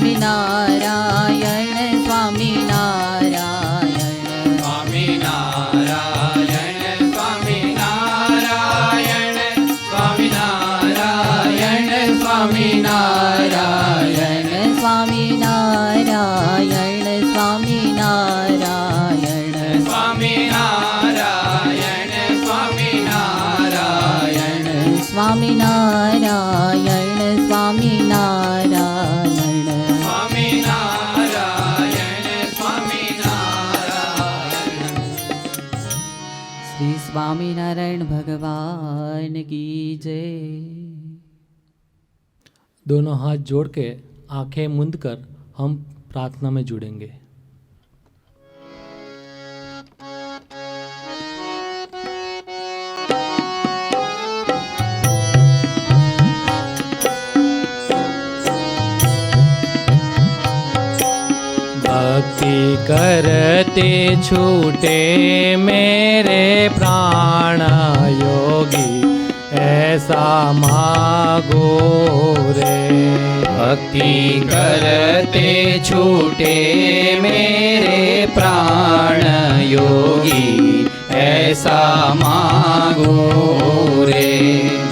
સ્વામિનારાયણ સ્વામિનારાયણ સ્વામિનારાયણ સ્વામિનારાયણ સ્વામિનારાયણ સ્વામિનારાયણ સ્વામિનારાયણ સ્વામિનારાયણ સ્વામિનારાયણ સ્વામિનારાયણ સ્વામિનારાયણ સ્વામિનારાયણ સ્વામિનારાયણ સ્વામિનારાયણ श्री स्वामीनारायण भगवान की जय। दोनों हाथ जोड़ के आंखें मूंद कर हम प्रार्थना में जुड़ेंगे। भक्ति करते छूटे मेरे प्राण योगी ऐसा मागो रे। भक्ति करते छूटे मेरे प्राण योगी ऐसा मागो रे।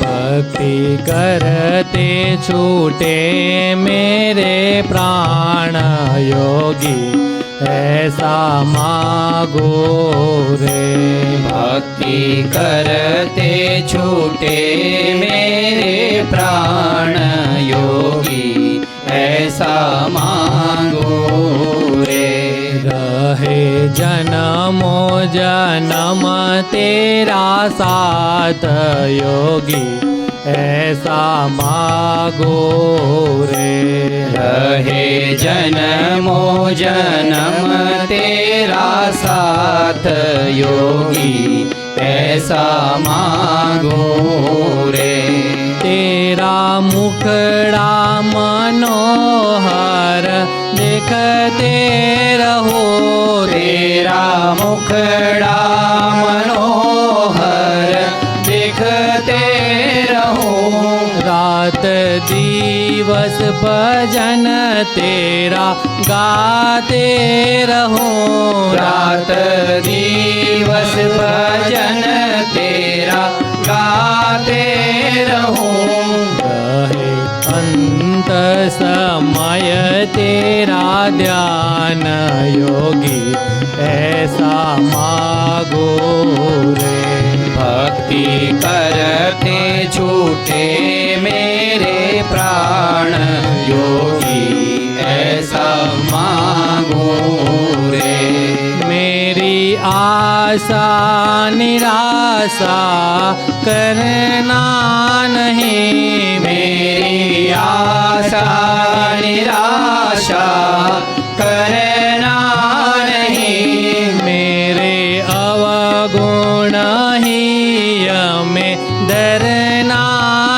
भक्ति करते छूटे मेरे प्राण योगी ऐसा मागो रे। भक्ति करते छूटे मेरे प्राण योगी ऐसा मांगो रे। रहे जन्मो जन्म तेरा साथ योगी ऐसा मागो रे। रहे जन्मो जन्म तेरा साथ योगी ऐसा मांगो रे। तेरा मुखड़ा मनोहर देखते रहो। तेरा मुखड़ा मनोहर देखते रहो। रात दिवस भजन तेरा गाते रहो। रात दिवस भजन तेरा गाते रहो। रहे अंत समय तेरा ध्यान योगी ऐसा मागो रे। भक्ति करते छूटे मेरे प्राण योगी ऐसा मांगो रे। मेरी आशा निराशा करना नहीं। मेरी आशा निराशा करना नहीं। मेरे अवगुण ही में डरना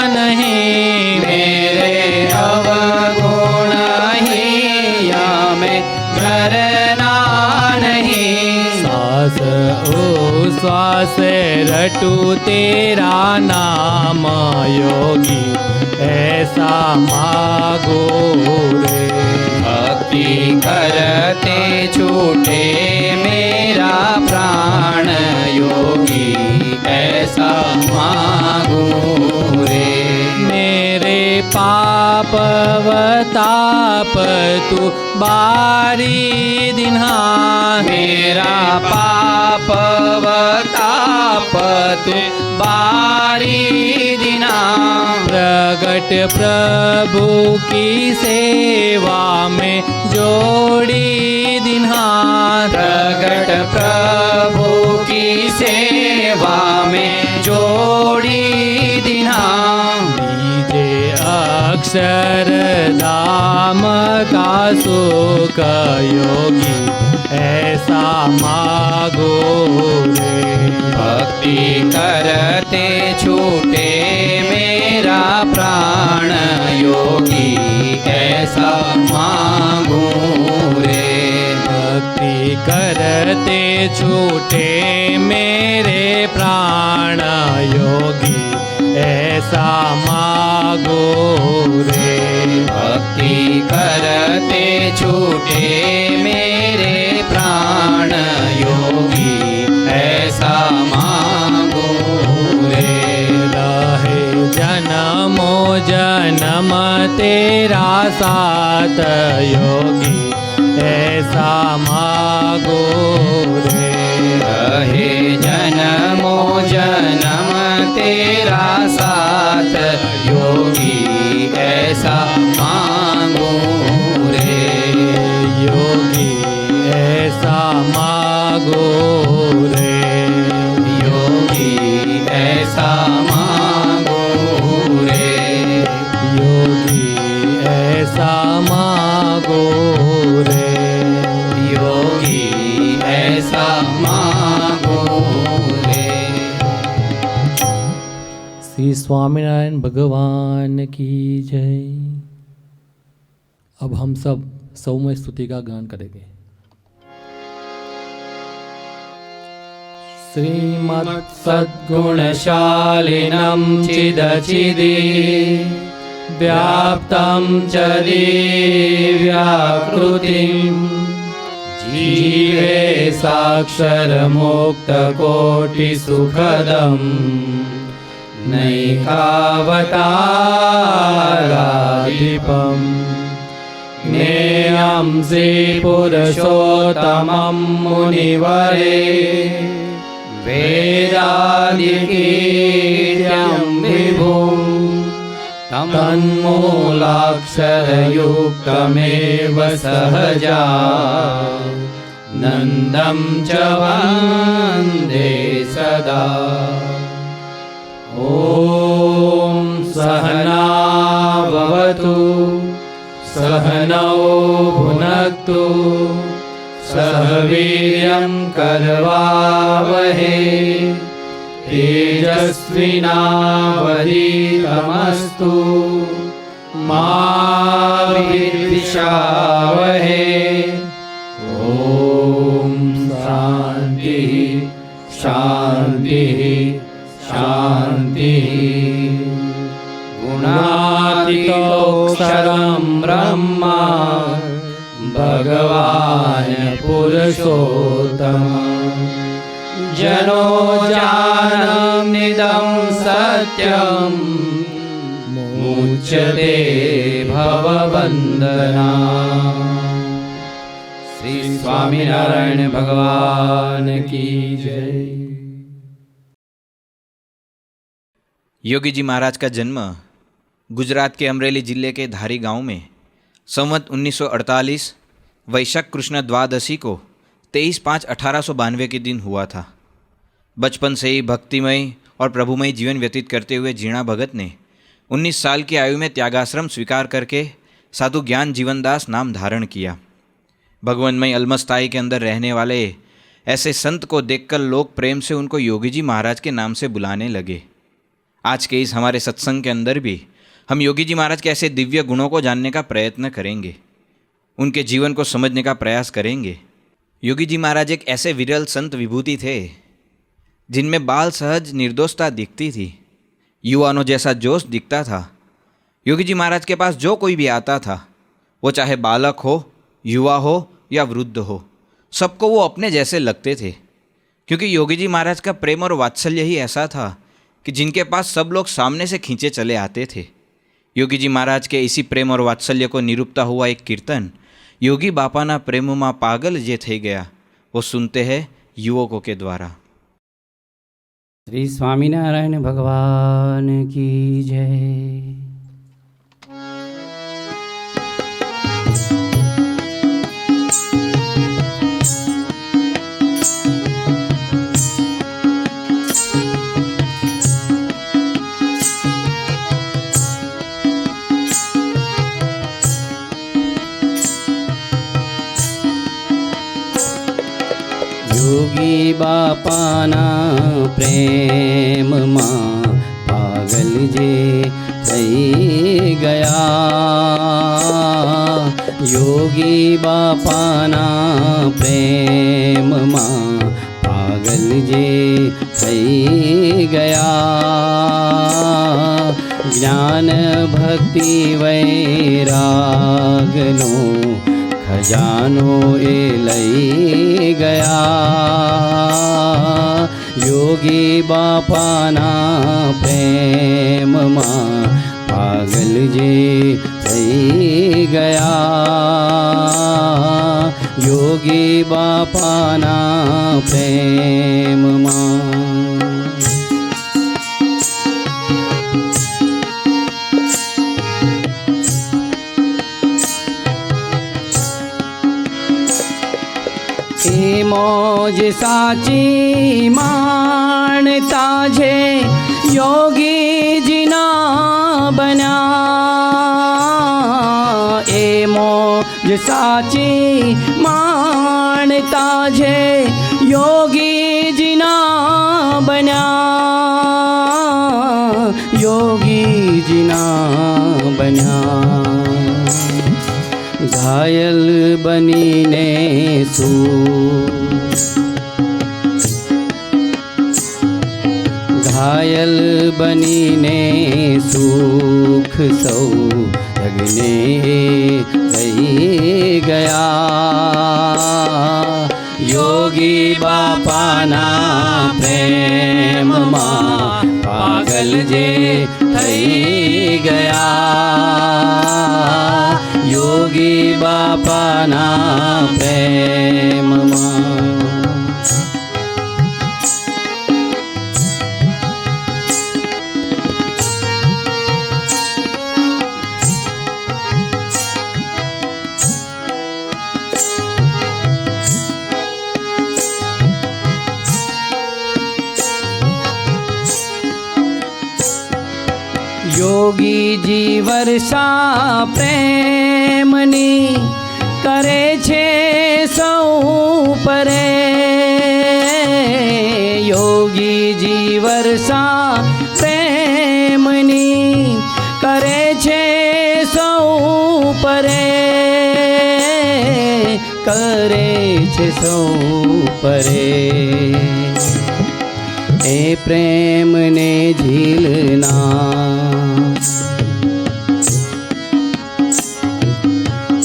नहीं। मेरे अवगुण ही में डरना नहीं। श्वास ओ श्वास रटू तेरा नाम योगी ऐसा मागो रे। भक्ति करते छूटे मेरा प्राण योगी ऐसा मांगो रे। मेरे पाप वताप तू बारी दिन्हा। मेरा पाप वताप तू बारी दिना। प्रगट प्रभु की सेवा में जोड़ी दिन्हा। प्रगट प्रभु की सेवा में जोड़ी दिना। दीजे अक्षर धाम का सुख योगी ऐसा मागो रे। भक्ति करते छूटे मेरा प्राण योगी ऐसा मांगो रे। भक्ति करते छूटे मेरे प्राण योगी ऐसा मांगो रे। भक्ति करते छूटे मेरे प्राण योगी, ऐसा मांगो रे। रहे जन्मो जन्म तेरा साथ योगी, ऐसा मांगो रे। रहे जन्मो जन्म तेरा साथ योगी, ऐसा मांगो रे। योगी ऐसा मांगो रे। योगी ऐसा मांगो रे। योगी ऐसा मांगो रे। योगी ऐसा मांगो रे। श्री स्वामीनारायण भगवान की जय। अब हम सब सौम्य स्तुति का गान करेंगे। श्रीमत् सद्गुणशालिनं चिदचिदि व्याप्तं च दिव्याकृतिं जीवे साक्षरमुक्तकोटिसुखदं नैकावताराधिपम् ज्ञेयं श्रीपुरुषोत्तमं मुनिवरे वेदादिकीर्त्यं विभुं तन्मूलाक्षरयुक्तमेव सहजा नन्दं च वन्दे सदा। ॐ सहना भवतु सहनौ भुनक्तु सह वीर्यं करवावहे तेजस्विनावधीतमस्तु मा विद्विषावहे। ॐ शान्तिः शान्तिः शान्तिः। गुणातीतोऽक्षरं ब्रह्म भगवान् पुरुषोत्तम जनो जानन्निदं सत्यं मुच्यते भवबन्धना। श्री स्वामीनारायण भगवान की जय। योगी जी महाराज का जन्म गुजरात के अमरेली जिले के धारी गांव में संवत 1948 वैशाख कृष्ण द्वादशी को 23/5/1892 के दिन हुआ था। बचपन से ही भक्तिमय और प्रभुमय जीवन व्यतीत करते हुए जीणा भगत ने 19 साल की आयु में त्यागाश्रम स्वीकार करके साधु ज्ञान जीवनदास नाम धारण किया। भगवन्मय अलमस्ताई के अंदर रहने वाले ऐसे संत को देखकर लोग प्रेम से उनको योगी जी महाराज के नाम से बुलाने लगे। आज के इस हमारे सत्संग के अंदर भी हम योगी जी महाराज के ऐसे दिव्य गुणों को जानने का प्रयत्न करेंगे, उनके जीवन को समझने का प्रयास करेंगे। योगी जी महाराज एक ऐसे विरल संत विभूति थे जिनमें बाल सहज निर्दोषता दिखती थी, युवानों जैसा जोश दिखता था। योगी जी महाराज के पास जो कोई भी आता था, वो चाहे बालक हो, युवा हो या वृद्ध हो, सबको वो अपने जैसे लगते थे, क्योंकि योगी जी महाराज का प्रेम और वात्सल्य ही ऐसा था कि जिनके पास सब लोग सामने से खींचे चले आते थे। योगी जी महाराज के इसी प्रेम और वात्सल्य को निरूपता हुआ एक कीर्तन योगी बापाना प्रेम मा पागल जे थे गया, वो सुनते हैं युवकों के द्वारा। श्री स्वामीनारायण भगवान की जय। योगी बापाना प्रेम मां पागल जे थई गया। योगी बापाना प्रेम मां पागल जे थई गया। જ્ઞાન ભક્તિ વૈરાગનો ખજાનો એ લઈ ગયા. યોગી બાપાના પ્રેમમાં પાગલ જે થઈ ગયા. યોગી બાપાના પ્રેમમાં. એ મોજ સાચી માણતા છે યોગીજીના બન્યા. એ મોજ સાચી માણતા છે યોગીજીના બન્યા. યોગીજીના બન્યા. ઘાયલ બનીને ઘાયલ બનીને સુખ સૌ જગને લઈ ગયા. યોગી બાપાના પ્રેમમાં પાગલ જે થઈ ગયા. યોગી બાપાના પ્રેમમાં. યોગીજી વર્ષા પ્રેમની કરે છે સૌ પરે. યોગીજી વર્ષા પ્રેમની કરે છે સૌ પરે. કરે છે સૌ પરે. એ પ્રેમને ઝીલના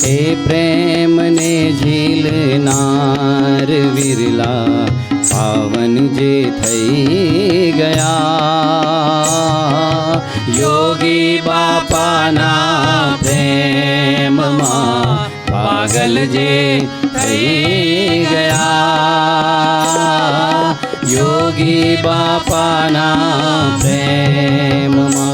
એ પ્રેમને ઝીલનાર વિરલા પાવન જે થઈ ગયા. યોગી બાપાના પ્રેમમાં પાગલ જે થઈ ગયા. યોગી બાપાના પ્રેમમાં.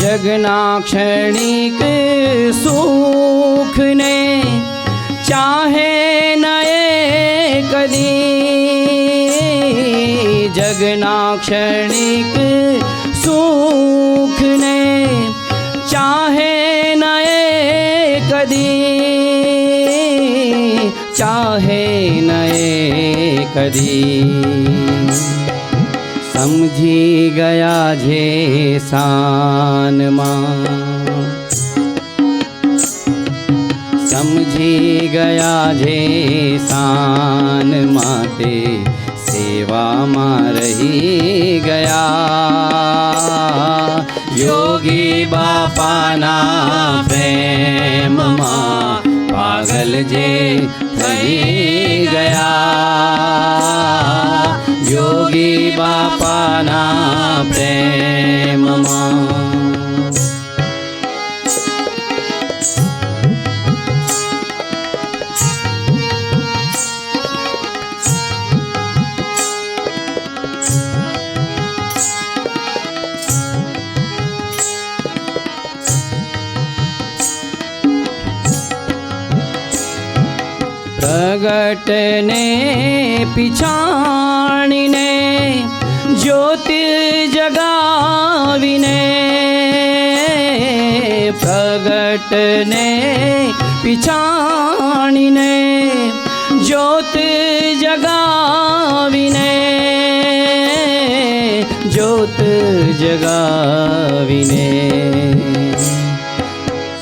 જગના ક્ષણિક સુખને ચાહે નયે કદી. જગના ક્ષણિક સુખને ચાહે નયે કદી. ચાહે નયે કદી. સમજી ગયા જે સાનમાં સમજી ગયા જે સાન માટે સેવામાં રહી ગયા. યોગી બાપાના પ્રેમમાં પાગલ જે થઈ ગયા. યોગી બાપાના પ્રેમમાં. પ્રગટને પીછાણીને જ્યોતિ જગાવીને. પ્રગટને પીછાણીને ज्योत जगाविने ज्योत जगाविने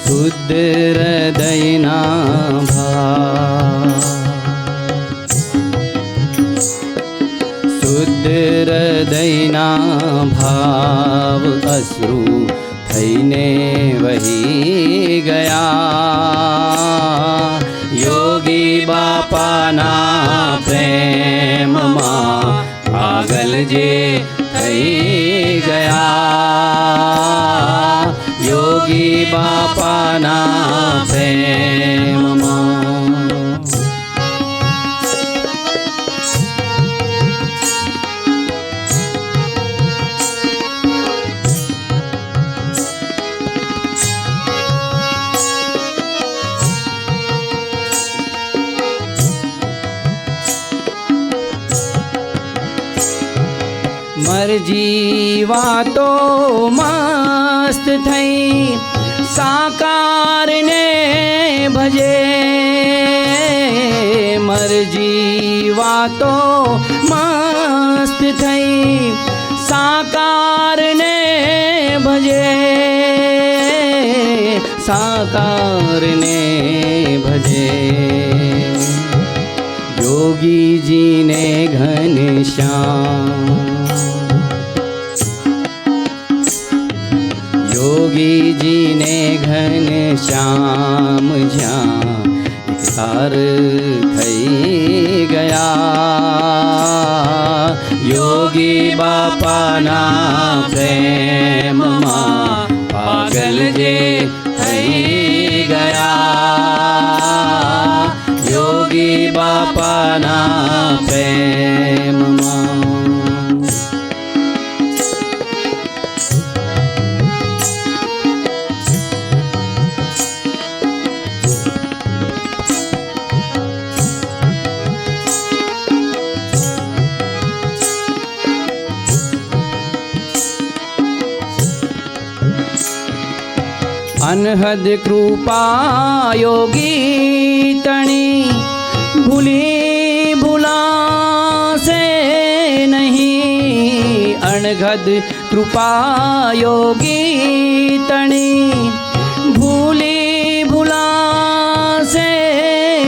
शुद्ध हृदयना भाव शुद्ध हृदयना भाव अश्रु थईने वही गया योगी बापाना प्रेम मां पागल जे थई गया योगी बापाना प्रेम मां मरजी वातो मस्त थई साकार ने भजे मरजी वातो मस्त थई साकार ने भजे साकार ने भजे योगी जी ने घनश्याम योगी जी ने घनश्याम ज्यां एक तार थई गया योगी बापाना प्रेम मां पागल जे थई गया योगी बापाना प्रेम मां अनहद कृपा योगी तणी भूली भुला से नहीं अनहद कृपा योगी तणी भूली भुला से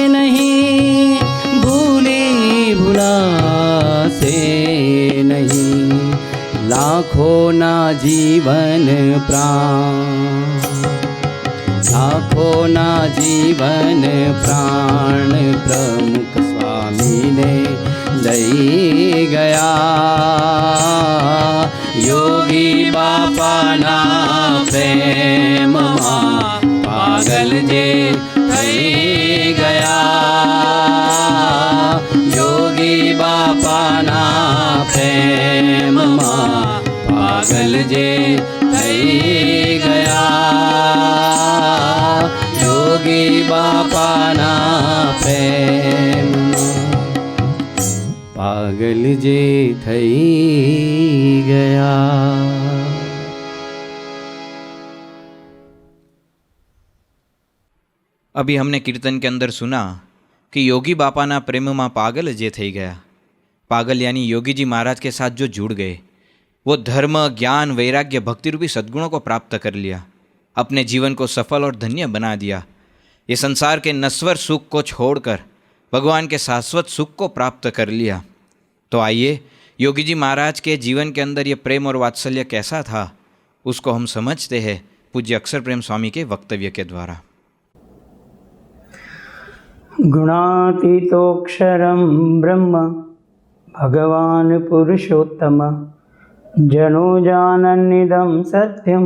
नहीं भूली भुला से नहीं लाखों ना जीवन प्राण लाखों ना जीवन प्राण प्रमुख स्वामी ने लई गया योगी बापाना प्रेम मां पागल जे थई गया योगी बापाना प्रेम मां पागल जे थई गया योगी बापाना प्रेम पागल जे थई गया। अभी हमने कीर्तन के अंदर सुना कि योगी बापाना प्रेम मां पागल जे थई गया। पागल यानी योगी जी महाराज के साथ जो जुड़ गए, वो धर्म ज्ञान वैराग्य भक्ति रूपी सद्गुणों को प्राप्त कर लिया, अपने जीवन को सफल और धन्य बना दिया। ये संसार के नश्वर सुख को छोड़कर भगवान के शाश्वत सुख को प्राप्त कर लिया। तो आइए योगी जी महाराज के जीवन के अंदर ये प्रेम और वात्सल्य कैसा था, उसको हम समझते हैं पूज्य अक्षर प्रेम स्वामी के वक्तव्य के द्वारा। गुणातीतोऽक्षरं ब्रह्म भगवान् पुरुषोत्तम जनो जानन्निदं सत्यं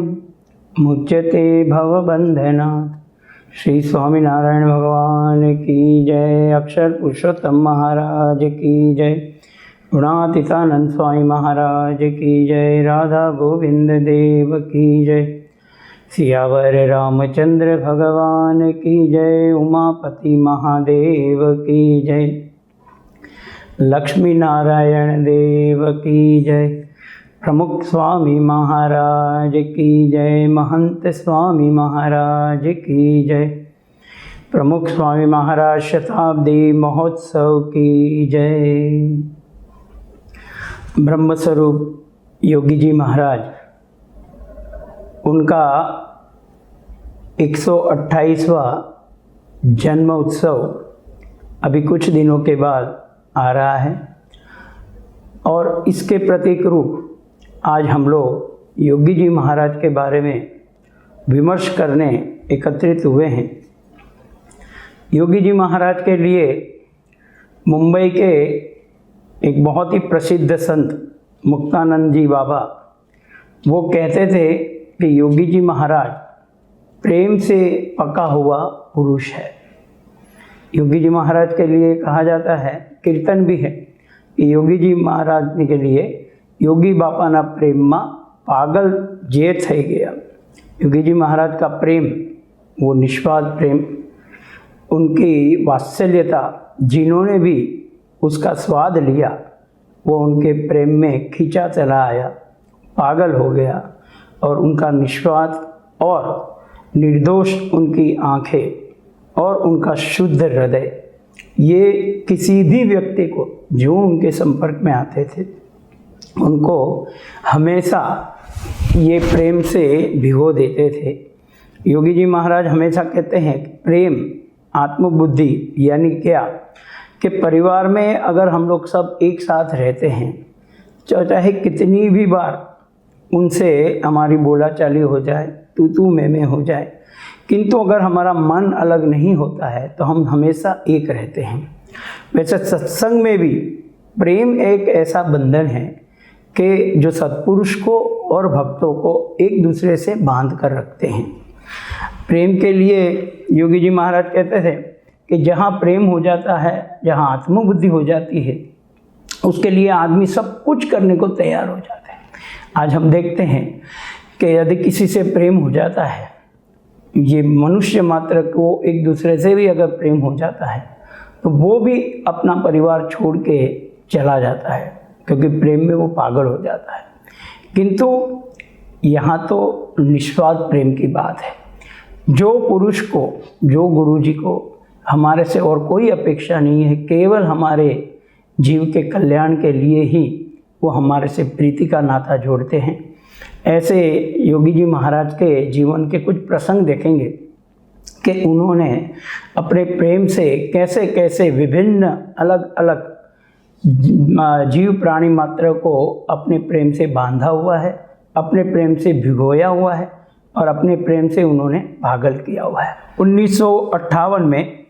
मुच्यते भवबन्धनात्। श्री स्वामीनारायण भगवान की जय। अक्षर पुरुषोत्तम महाराज की जय। गुणातीतानंद स्वामी महाराज की जय। राधा गोविंद देव की जय। सियावर रामचंद्र भगवान की जय। उमापति महादेव की जय। लक्ष्मी नारायण देव की जय। प्रमुख स्वामी महाराज की जय। महंत स्वामी महाराज की जय। प्रमुख स्वामी महाराज शताब्दी महोत्सव की जय। ब्रह्मस्वरूप योगी जी महाराज, उनका 128वां जन्म उत्सव अभी कुछ दिनों के बाद आ रहा है और इसके प्रतीक रूप आज हम लोग योगी जी महाराज के बारे में विमर्श करने एकत्रित हुए हैं। योगी जी महाराज के लिए मुंबई के एक बहुत ही प्रसिद्ध संत मुक्तानंद जी बाबा, वो कहते थे कि योगी जी महाराज प्रेम से पका हुआ पुरुष है। योगी जी महाराज के लिए कहा जाता है, कीर्तन भी है कि योगी जी महाराज के लिए योगी बापा ना प्रेम मा पागल जे થઈ गया। योगी जी महाराज का प्रेम वो निस्वार्थ प्रेम, उनकी वात्सल्यता, जिन्होंने भी उसका स्वाद लिया वो उनके प्रेम में खींचा चला आया, पागल हो गया। और उनका निस्वार्थ और निर्दोष उनकी आंखें और उनका शुद्ध हृदय, ये किसी भी व्यक्ति को जो उनके संपर्क में आते थे उनको हमेशा ये प्रेम से भिगो देते थे। योगी जी महाराज हमेशा कहते हैं कि प्रेम आत्मबुद्धि, यानी क्या कि परिवार में अगर हम लोग सब एक साथ रहते हैं, चाहे कितनी भी बार उनसे हमारी बोलाचाली हो जाए, तू मैं हो जाए, किंतु अगर हमारा मन अलग नहीं होता है तो हम हमेशा एक रहते हैं। वैसे सत्संग में भी प्रेम एक ऐसा बंधन है कि जो सत्पुरुष को और भक्तों को एक दूसरे से बांध कर रखते हैं। प्रेम के लिए योगी जी महाराज कहते थे कि जहाँ प्रेम हो जाता है, जहाँ आत्मबुद्धि हो जाती है, उसके लिए आदमी सब कुछ करने को तैयार हो जाता है। आज हम देखते हैं कि यदि किसी से प्रेम हो जाता है, ये मनुष्य मात्र को एक दूसरे से भी अगर प्रेम हो जाता है तो वो भी अपना परिवार छोड़ के चला जाता है, क्योंकि प्रेम में वो पागल हो जाता है। किंतु यहाँ तो निस्वार्थ प्रेम की बात है। जो पुरुष को, जो गुरु जी को हमारे से और कोई अपेक्षा नहीं है, केवल हमारे जीव के कल्याण के लिए ही वो हमारे से प्रीति का नाता जोड़ते हैं। ऐसे योगी जी महाराज के जीवन के कुछ प्रसंग देखेंगे कि उन्होंने अपने प्रेम से कैसे कैसे विभिन्न अलग अलग जीव प्राणी मात्र को अपने प्रेम से बांधा हुआ है, अपने प्रेम से भिगोया हुआ है और अपने प्रेम से उन्होंने पागल किया हुआ है। 1958 में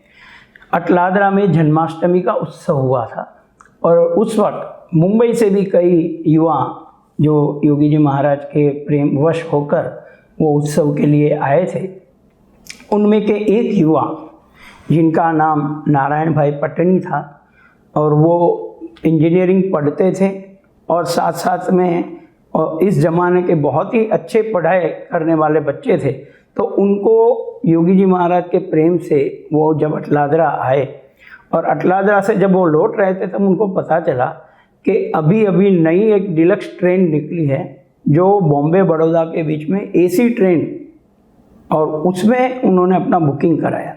अटलादरा में जन्माष्टमी का उत्सव हुआ था और उस वक्त मुंबई से भी कई युवा जो योगी जी महाराज के प्रेम वश होकर वो उत्सव के लिए आए थे, उनमें के एक युवा जिनका नाम नारायण भाई पटनी था और वो इंजीनियरिंग पढ़ते थे और साथ साथ में और इस ज़माने के बहुत ही अच्छे पढ़ाई करने वाले बच्चे थे। तो उनको योगी जी महाराज के प्रेम से वो जब अटलादरा आए और अटलादरा से जब वो लौट रहे थे तब उनको पता चला कि अभी अभी नई एक डिलक्स ट्रेन निकली है जो बॉम्बे बड़ौदा के बीच में एसी ट्रेन, और उसमें उन्होंने अपना बुकिंग कराया।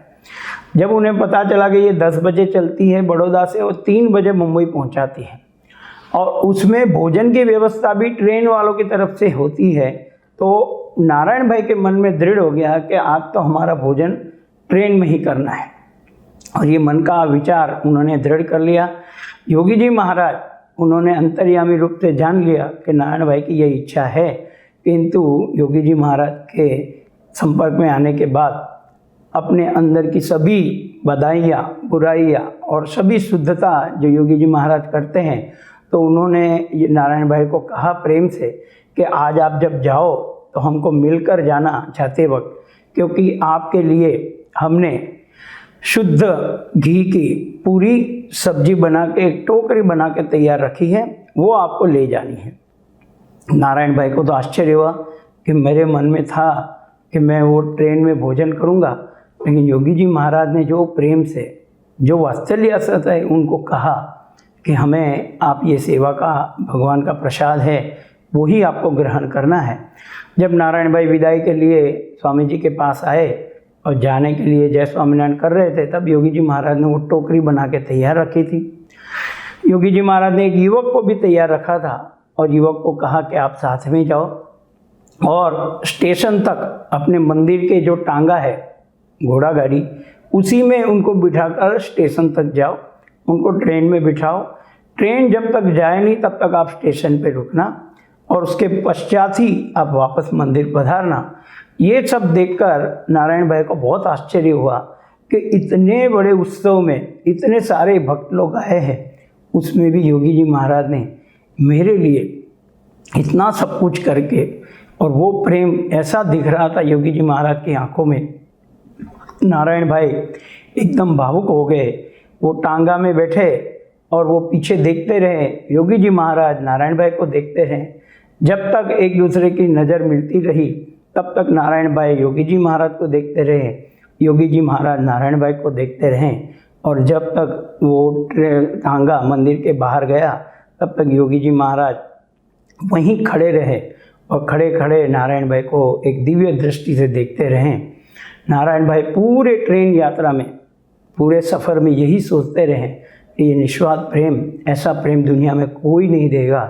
जब उन्हें पता चला कि ये 10 बजे चलती है बड़ौदा से और 3 बजे मुंबई पहुंचाती है और उसमें भोजन की व्यवस्था भी ट्रेन वालों की तरफ से होती है, तो नारायण भाई के मन में दृढ़ हो गया कि आज तो हमारा भोजन ट्रेन में ही करना है। और ये मन का विचार उन्होंने दृढ़ कर लिया। योगी जी महाराज उन्होंने अंतर्यामी रूप से जान लिया कि नारायण भाई की यह इच्छा है, किंतु योगी जी महाराज के संपर्क में आने के बाद अपने अंदर की सभी बधाइयाँ, बुराइयाँ और सभी शुद्धता जो योगी जी महाराज करते हैं, तो उन्होंने ये नारायण भाई को कहा प्रेम से कि आज आप जब जाओ तो हमको मिलकर जाना चाहते वक्त, क्योंकि आपके लिए हमने शुद्ध घी की पूरी सब्जी बना के एक टोकरी बना के तैयार रखी है, वो आपको ले जानी है। नारायण भाई को तो आश्चर्य हुआ कि मेरे मन में था कि मैं वो ट्रेन में भोजन करूँगा, लेकिन योगी जी महाराज ने जो प्रेम से, जो वात्सल्य से है, उनको कहा कि हमें आप ये सेवा का भगवान का प्रसाद है वो ही आपको ग्रहण करना है। जब नारायण भाई विदाई के लिए स्वामी जी के पास आए और जाने के लिए जय स्वामीनारायण कर रहे थे, तब योगी जी महाराज ने वो टोकरी बना के तैयार रखी थी। योगी जी महाराज ने एक युवक को भी तैयार रखा था और युवक को कहा कि आप साथ में जाओ और स्टेशन तक अपने मंदिर के जो टांगा है घोड़ा गाड़ी, उसी में उनको बिठाकर स्टेशन तक जाओ, उनको ट्रेन में बिठाओ। ट्रेन जब तक जाए नहीं तब तक आप स्टेशन पे रुकना और उसके पश्चात ही आप वापस मंदिर पधारना। ये सब देखकर नारायण भाई को बहुत आश्चर्य हुआ कि इतने बड़े उत्सव में इतने सारे भक्त लोग आए हैं, उसमें भी योगी जी महाराज ने मेरे लिए इतना सब कुछ करके, और वो प्रेम ऐसा दिख रहा था योगी जी महाराज की आंखों में। नारायण भाई एकदम भावुक हो गए। वो टांगा में बैठे और वो पीछे देखते रहे, योगी जी महाराज नारायण भाई को देखते रहे। जब तक एक दूसरे की नज़र मिलती रही तब तक नारायण भाई योगी जी महाराज को देखते रहे, योगी जी महाराज नारायण भाई को देखते रहे। और जब तक वो टांगा मंदिर के बाहर गया तब तक योगी जी महाराज वहीं खड़े रहे और खड़े खड़े नारायण भाई को एक दिव्य दृष्टि से देखते रहे। नारायण भाई पूरे ट्रेन यात्रा में, पूरे सफ़र में यही सोचते रहे कि ये निस्वार्थ प्रेम, ऐसा प्रेम दुनिया में कोई नहीं देगा,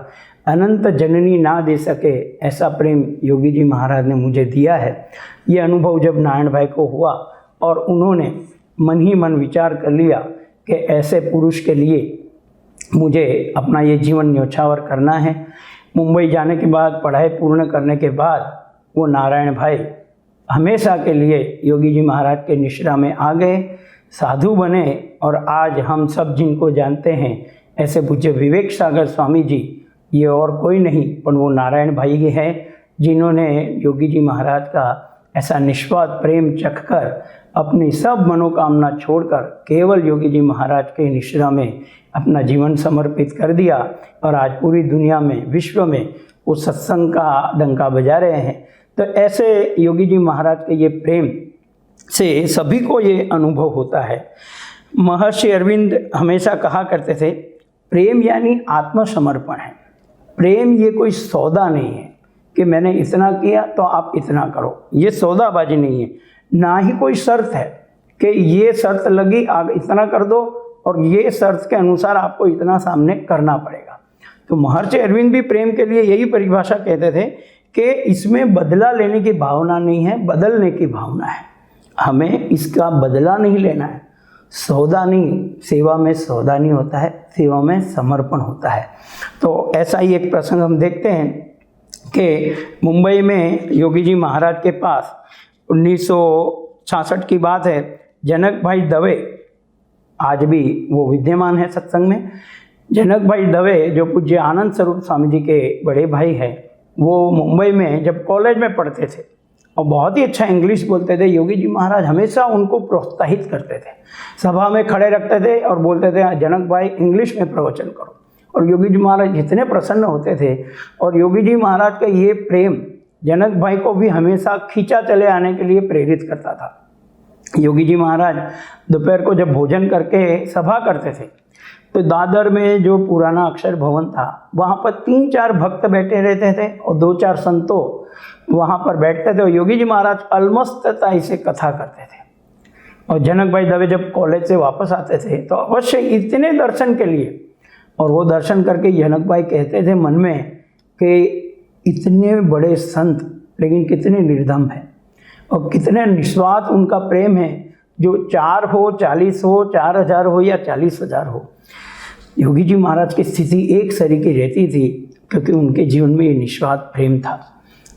अनंत जननी ना दे सके ऐसा प्रेम योगी जी महाराज ने मुझे दिया है। ये अनुभव जब नारायण भाई को हुआ और उन्होंने मन ही मन विचार कर लिया कि ऐसे पुरुष के लिए मुझे अपना ये जीवन न्योछावर करना है। मुंबई जाने के बाद, पढ़ाई पूर्ण करने के बाद वो नारायण भाई हमेशा के लिए योगी जी महाराज के निश्रा में आ गए, साधु बने। और आज हम सब जिनको जानते हैं ऐसे पूज्य विवेक सागर स्वामी जी, ये और कोई नहीं पर वो नारायण भाई ही हैं, जिन्होंने योगी जी महाराज का ऐसा निस्वार्थ प्रेम चखकर अपनी सब मनोकामना छोड़कर केवल योगी जी महाराज के निश्रा में अपना जीवन समर्पित कर दिया। और आज पूरी दुनिया में, विश्व में वो सत्संग का डंका बजा रहे हैं। तो ऐसे योगी जी महाराज के ये प्रेम से सभी को ये अनुभव होता है। महर्षि अरविंद हमेशा कहा करते थे, प्रेम यानी आत्मसमर्पण है। प्रेम ये कोई सौदा नहीं है कि मैंने इतना किया तो आप इतना करो, ये सौदाबाजी नहीं है। ना ही कोई शर्त है कि ये शर्त लगी आप इतना कर दो और ये शर्त के अनुसार आपको इतना सामने करना पड़ेगा। तो महर्षि अरविंद भी प्रेम के लिए यही परिभाषा कहते थे कि इसमें बदला लेने की भावना नहीं है, बदलने की भावना है। हमें इसका बदला नहीं लेना है, सौदा नहीं, सेवा में सौदा नहीं होता है, सेवा में समर्पण होता है। तो ऐसा ही एक प्रसंग हम देखते हैं कि मुंबई में योगी जी महाराज के पास 1966 की बात है, जनक भाई दवे, आज भी वो विद्यमान है सत्संग में। जनक भाई दवे जो पूज्य आनंद स्वरूप स्वामी जी के बड़े भाई हैं, वो मुंबई में जब कॉलेज में पढ़ते थे और बहुत ही अच्छा इंग्लिश बोलते थे, योगी जी महाराज हमेशा उनको प्रोत्साहित करते थे, सभा में खड़े रखते थे और बोलते थे जनक भाई इंग्लिश में प्रवचन करो। और योगी जी महाराज इतने प्रसन्न होते थे। और योगी जी महाराज का ये प्रेम जनक भाई को भी हमेशा खींचा चले आने के लिए प्रेरित करता था। योगी जी महाराज दोपहर को जब भोजन करके सभा करते थे तो दादर में जो पुराना अक्षर भवन था वहाँ पर 3-4 भक्त बैठे रहते थे और 2-4 संतों वहाँ पर बैठते थे और योगी जी महाराज अलमस्तता से कथा करते थे। और जनक भाई दवे जब कॉलेज से वापस आते थे तो अवश्य इतने दर्शन के लिए, और वो दर्शन करके जनक भाई कहते थे मन में कि इतने बड़े संत लेकिन कितने निर्धम हैं और कितने निस्वार्थ उनका प्रेम है, जो 4 हो, 40 हो, 4000 हो या 40,000 हो। योगी जी महाराज की स्थिति एक सरी की रहती थी क्योंकि उनके जीवन में ये निस्वार्थ प्रेम था।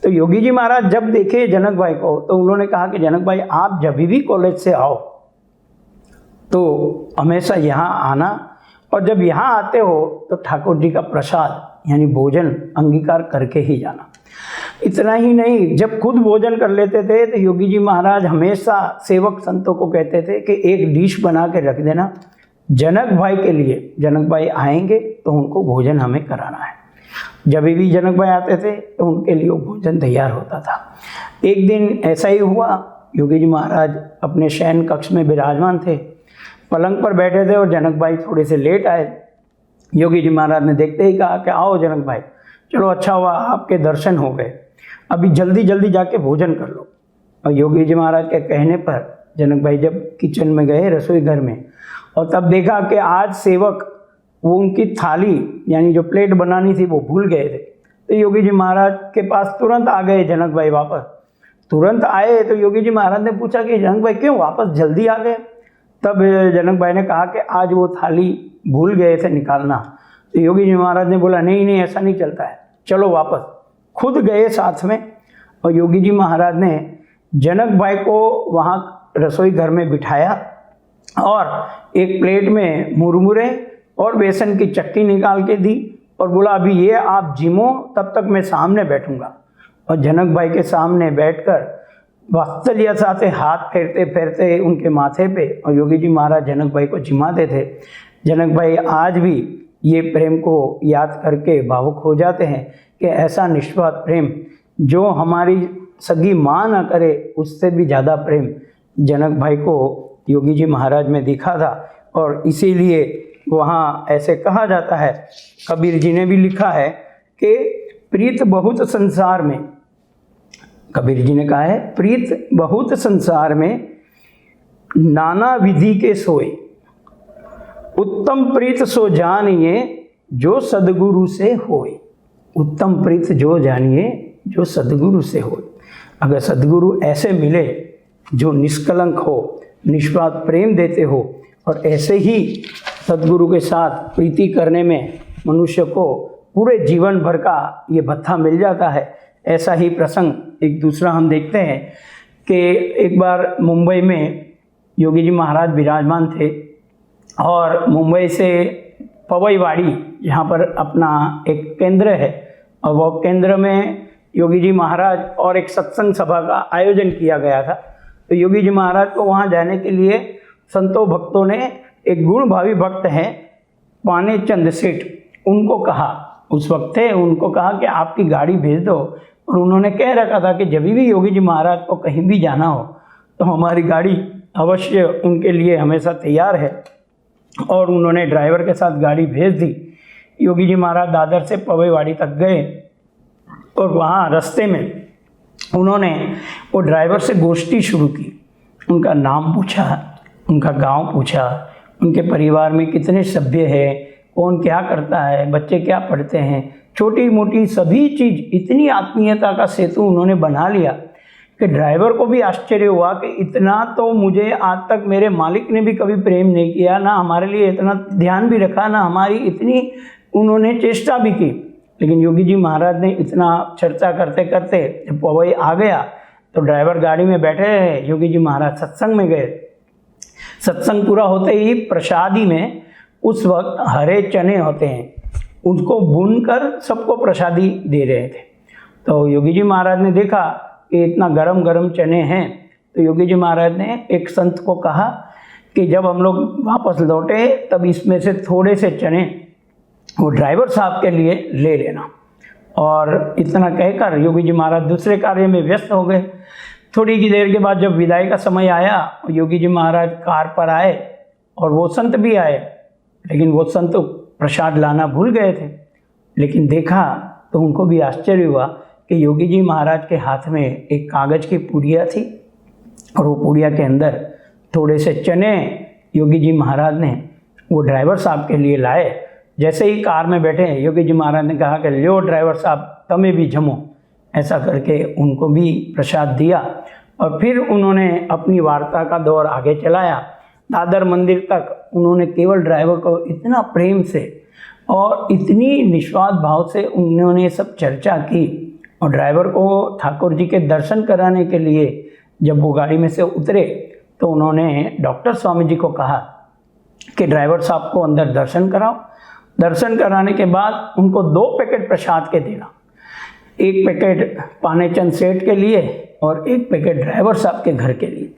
तो योगी जी महाराज जब देखे जनक भाई को तो उन्होंने कहा कि जनक भाई आप जब भी कॉलेज से आओ तो हमेशा यहाँ आना, और जब यहाँ आते हो तो ठाकुर जी का प्रसाद यानी भोजन अंगीकार करके ही जाना। इतना ही नहीं, जब खुद भोजन कर लेते थे तो योगी जी महाराज हमेशा सेवक संतों को कहते थे कि एक डिश बना के रख देना जनक भाई के लिए, जनक भाई आएंगे तो उनको भोजन हमें कराना है। जब भी जनक भाई आते थे तो उनके लिए वो भोजन तैयार होता था। एक दिन ऐसा ही हुआ, योगी जी महाराज अपने शयन कक्ष में विराजमान थे, पलंग पर बैठे थे और जनक भाई थोड़े से लेट आए। योगी जी महाराज ने देखते ही कहा कि आओ जनक भाई, चलो अच्छा हुआ आपके दर्शन हो गए, अभी जल्दी जल्दी जाके भोजन कर लो। और योगी जी महाराज के कहने पर जनक भाई जब किचन में गए, रसोई घर में, और तब देखा कि आज सेवक वो उनकी थाली यानी जो प्लेट बनानी थी वो भूल गए थे। तो योगी जी महाराज के पास तुरंत आ गए जनक भाई वापस। तुरंत आए तो योगी जी महाराज ने पूछा कि जनक भाई क्यों वापस जल्दी आ गए? तब जनक भाई ने कहा कि आज वो थाली भूल गए थे निकालना। तो योगी जी महाराज ने बोला नहीं नहीं, ऐसा नहीं चलता है, चलो वापस। खुद गए साथ में, और योगी जी महाराज ने जनक भाई को वहाँ रसोई घर में बिठाया और एक प्लेट में मुरमुरे और बेसन की चक्की निकाल के दी और बोला अभी ये आप जिमो, तब तक मैं सामने बैठूंगा। और जनक भाई के सामने बैठकर वात्सल्यता से हाथ फेरते फेरते उनके माथे पे, और योगी जी महाराज जनक भाई को जिमाते थे। जनक भाई आज भी ये प्रेम को याद करके भावुक हो जाते हैं कि ऐसा निस्वार्थ प्रेम जो हमारी सगी माँ ना करे, उससे भी ज़्यादा प्रेम जनक भाई को योगी जी महाराज में दिखा था। और इसीलिए वहाँ ऐसे कहा जाता है, कबीर जी ने भी लिखा है कि प्रीत बहुत संसार में, कबीर जी ने कहा है प्रीत बहुत संसार में, नाना विधि के सोए, उत्तम प्रीत सो जानिए जो सदगुरु से होए। उत्तम प्रीत जो जानिए जो सदगुरु से होए। अगर सदगुरु ऐसे मिले जो निष्कलंक हो, निस्वार्थ प्रेम देते हो, और ऐसे ही सदगुरु के साथ प्रीति करने में मनुष्य को पूरे जीवन भर का ये भत्ता मिल जाता है। ऐसा ही प्रसंग एक दूसरा हम देखते हैं कि एक बार मुंबई में योगी जी महाराज विराजमान थे और मुंबई से पवईवाड़ी जहाँ पर अपना एक केंद्र है, और वो केंद्र में योगी जी महाराज और एक सत्संग सभा का आयोजन किया गया था। तो योगी जी महाराज को वहाँ जाने के लिए संतों भक्तों ने, एक गुण भावी भक्त हैं पाने चंद सेठ, उनको कहा, उस वक्त थे, उनको कहा कि आपकी गाड़ी भेज दो। और उन्होंने कह रखा था कि जब भी योगी जी महाराज को कहीं भी जाना हो तो हमारी गाड़ी अवश्य उनके लिए हमेशा तैयार है। और उन्होंने ड्राइवर के साथ गाड़ी भेज दी। योगी जी महाराज दादर से पवईवाड़ी तक गए और वहाँ रास्ते में उन्होंने वो ड्राइवर से गोष्ठी शुरू की। उनका नाम पूछा, उनका गांव पूछा, उनके परिवार में कितने सभ्य हैं, कौन क्या करता है, बच्चे क्या पढ़ते हैं, छोटी मोटी सभी चीज़, इतनी आत्मीयता का सेतु उन्होंने बना लिया कि ड्राइवर को भी आश्चर्य हुआ कि इतना तो मुझे आज तक मेरे मालिक ने भी कभी प्रेम नहीं किया, ना हमारे लिए इतना ध्यान भी रखा, ना हमारी इतनी उन्होंने चेष्टा भी की। लेकिन योगी जी महाराज ने इतना चर्चा करते करते जब पवई आ गया तो ड्राइवर गाड़ी में बैठे रहे, योगी जी महाराज सत्संग में गए। सत्संग पूरा होते ही प्रसादी में उस वक्त हरे चने होते हैं, उनको भूनकर सबको प्रसादी दे रहे थे। तो योगी जी महाराज ने देखा कि इतना गरम गरम चने हैं, तो योगी जी महाराज ने एक संत को कहा कि जब हम लोग वापस लौटे तब इसमें से थोड़े से चने वो ड्राइवर साहब के लिए ले लेना। और इतना कहकर योगी जी महाराज दूसरे कार्य में व्यस्त हो गए। थोड़ी की देर के बाद जब विदाई का समय आया, योगी जी महाराज कार पर आए और वो संत भी आए, लेकिन वो संत प्रसाद लाना भूल गए थे। लेकिन देखा तो उनको भी आश्चर्य हुआ कि योगी जी महाराज के हाथ में एक कागज़ की पुड़िया थी और वो पुड़िया के अंदर थोड़े से चने योगी जी महाराज ने वो ड्राइवर साहब के लिए लाए। जैसे ही कार में बैठे योगी जी महाराज ने कहा कि लो ड्राइवर साहब तमें भी जमो, ऐसा करके उनको भी प्रसाद दिया। और फिर उन्होंने अपनी वार्ता का दौर आगे चलाया। दादर मंदिर तक उन्होंने केवल ड्राइवर को इतना प्रेम से और इतनी निस्वार्थ भाव से उन्होंने सब चर्चा की। और ड्राइवर को ठाकुर जी के दर्शन कराने के लिए जब वो गाड़ी में से उतरे तो उन्होंने डॉक्टर स्वामी जी को कहा कि ड्राइवर साहब को अंदर दर्शन कराओ। दर्शन कराने के बाद उनको 2 पैकेट प्रसाद के देना, एक पैकेट पानेचंद सेठ के लिए और एक पैकेट ड्राइवर साहब के घर के लिए।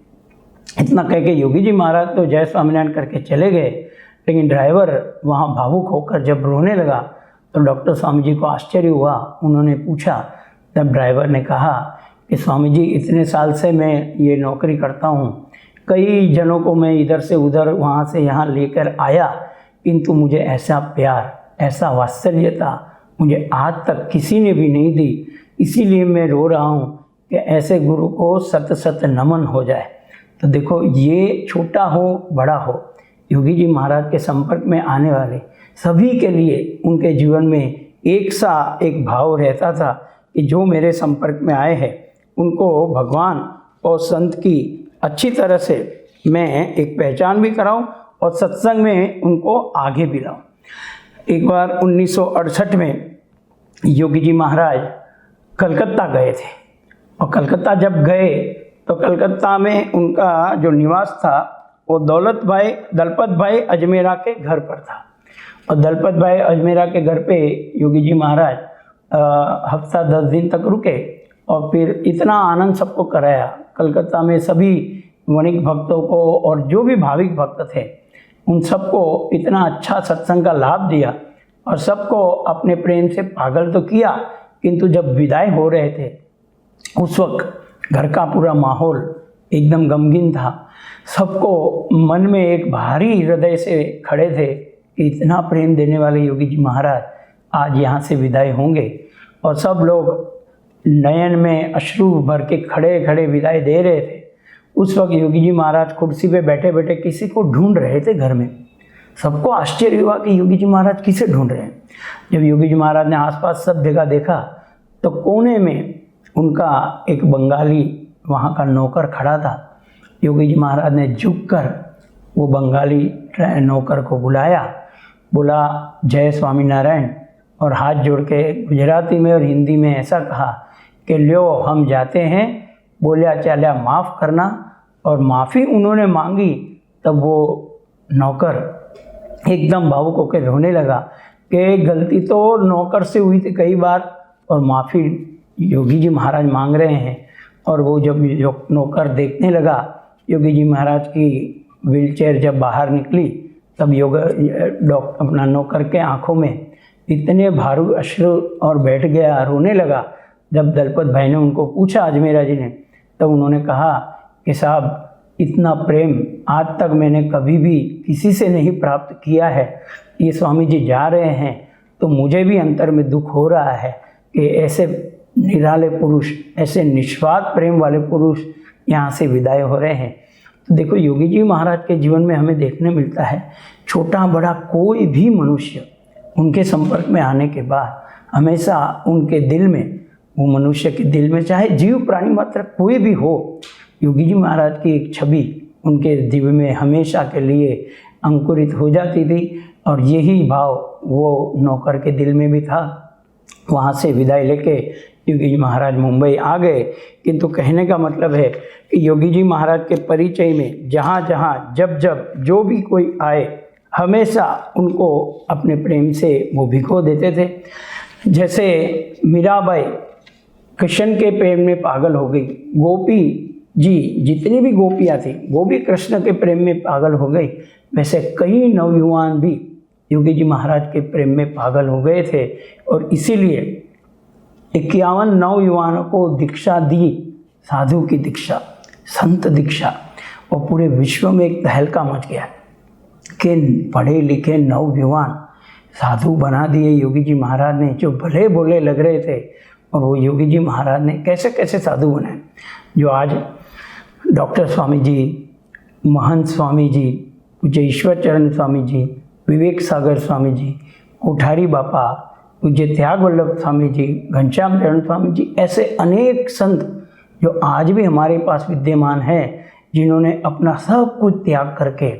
इतना कह के योगी जी महाराज तो जय स्वामीनारायण करके चले गए। लेकिन ड्राइवर वहाँ भावुक होकर जब रोने लगा तो डॉक्टर स्वामी जी को आश्चर्य हुआ। उन्होंने पूछा, तब ड्राइवर ने कहा कि स्वामी जी इतने साल से मैं ये नौकरी करता हूँ, कई जनों को मैं इधर से उधर वहाँ से यहाँ लेकर आया, किंतु मुझे ऐसा प्यार, ऐसा वात्सल्यता मुझे आज तक किसी ने भी नहीं दी। इसीलिए मैं रो रहा हूँ कि ऐसे गुरु को सत सत नमन हो जाए। तो देखो, ये छोटा हो बड़ा हो, योगी जी महाराज के संपर्क में आने वाले सभी के लिए उनके जीवन में एक सा एक भाव रहता था कि जो मेरे संपर्क में आए हैं उनको भगवान और संत की अच्छी तरह से मैं एक पहचान भी कराऊं और सत्संग में उनको आगे भी लाऊं। एक बार 1968 में योगी जी महाराज कलकत्ता गए थे, और कलकत्ता जब गए तो कलकत्ता में उनका जो निवास था वो दलपत भाई अजमेरा के घर पर था। और दलपत भाई अजमेरा के घर पे योगी जी महाराज हफ्ता 10 दिन तक रुके, और फिर इतना आनंद सबको कराया। कलकत्ता में सभी वणिक भक्तों को और जो भी भाविक भक्त थे उन सबको इतना अच्छा सत्संग का लाभ दिया, और सबको अपने प्रेम से पागल तो किया। किंतु जब विदाई हो रहे थे उस वक्त घर का पूरा माहौल एकदम गमगीन था। सबको मन में एक भारी हृदय से खड़े थे कि इतना प्रेम देने वाले योगी जी महाराज आज यहाँ से विदाई होंगे, और सब लोग नयन में अश्रु भर के खड़े खड़े विदाई दे रहे थे। उस वक्त योगी जी महाराज कुर्सी पे बैठे बैठे किसी को ढूंढ रहे थे घर में। सबको आश्चर्य हुआ कि योगी जी महाराज किसे ढूंढ रहे हैं। जब योगी जी महाराज ने आसपास सब जगह देखा तो कोने में उनका एक बंगाली वहाँ का नौकर खड़ा था। योगी जी महाराज ने झुककर वो बंगाली नौकर को बुलाया, बोला जय स्वामीनारायण, और हाथ जोड़ के गुजराती में और हिंदी में ऐसा कहा कि लो हम जाते हैं, बोलिया चालिया माफ़ करना। और माफ़ी उन्होंने मांगी तब वो नौकर एकदम भावुक होकर रोने लगा कि गलती तो नौकर से हुई थी कई बार, और माफ़ी योगी जी महाराज मांग रहे हैं। और वो जब नौकर देखने लगा योगी जी महाराज की व्हीलचेयर जब बाहर निकली, तब अपना नौकर के आंखों में इतने भारू अश्रु और बैठ गया, रोने लगा। जब दलपत भाई ने उनको पूछा अजमेरा जी ने, तब उन्होंने कहा कि साहब इतना प्रेम आज तक मैंने कभी भी किसी से नहीं प्राप्त किया है। ये स्वामी जी जा रहे हैं तो मुझे भी अंतर में दुख हो रहा है कि ऐसे निराले पुरुष, ऐसे निस्वार्थ प्रेम वाले पुरुष यहाँ से विदाई हो रहे हैं। तो देखो, योगी जी महाराज के जीवन में हमें देखने मिलता है छोटा बड़ा कोई भी मनुष्य उनके संपर्क में आने के बाद हमेशा उनके दिल में, वो मनुष्य के दिल में चाहे जीव प्राणी मात्र कोई भी हो, योगी जी महाराज की एक छवि उनके दिल में हमेशा के लिए अंकुरित हो जाती थी। और यही भाव वो नौकर के दिल में भी था। वहाँ से विदाई लेके योगी जी महाराज मुंबई आ गए। किंतु कहने का मतलब है कि योगी जी महाराज के परिचय में जहाँ जहाँ जब जब जो भी कोई आए हमेशा उनको अपने प्रेम से वो भिगो देते थे। जैसे मीराबाई कृष्ण के प्रेम में पागल हो गई, गोपी जी जितनी भी गोपियाँ थी वो भी कृष्ण के प्रेम में पागल हो गई, वैसे कई नवयुवान भी योगी जी महाराज के प्रेम में पागल हो गए थे। और इसीलिए 51 नवयुवानों को दीक्षा दी, साधु की दीक्षा, संत दीक्षा, और पूरे विश्व में एक तहलका मच गया कि पढ़े लिखे नवयुवान साधु बना दिए योगी जी महाराज ने। जो भले बोले लग रहे थे, और वो योगी जी महाराज ने कैसे कैसे साधु बनाए, जो आज डॉक्टर स्वामी जी, महंत स्वामी जी, पूज्य ईश्वर चरण स्वामी जी, विवेक सागर स्वामी जी, कोठारी बापा, पूज्य त्याग वल्लभ स्वामी जी, घनश्याम चरण स्वामी जी, ऐसे अनेक संत जो आज भी हमारे पास विद्यमान हैं, जिन्होंने अपना सब कुछ त्याग करके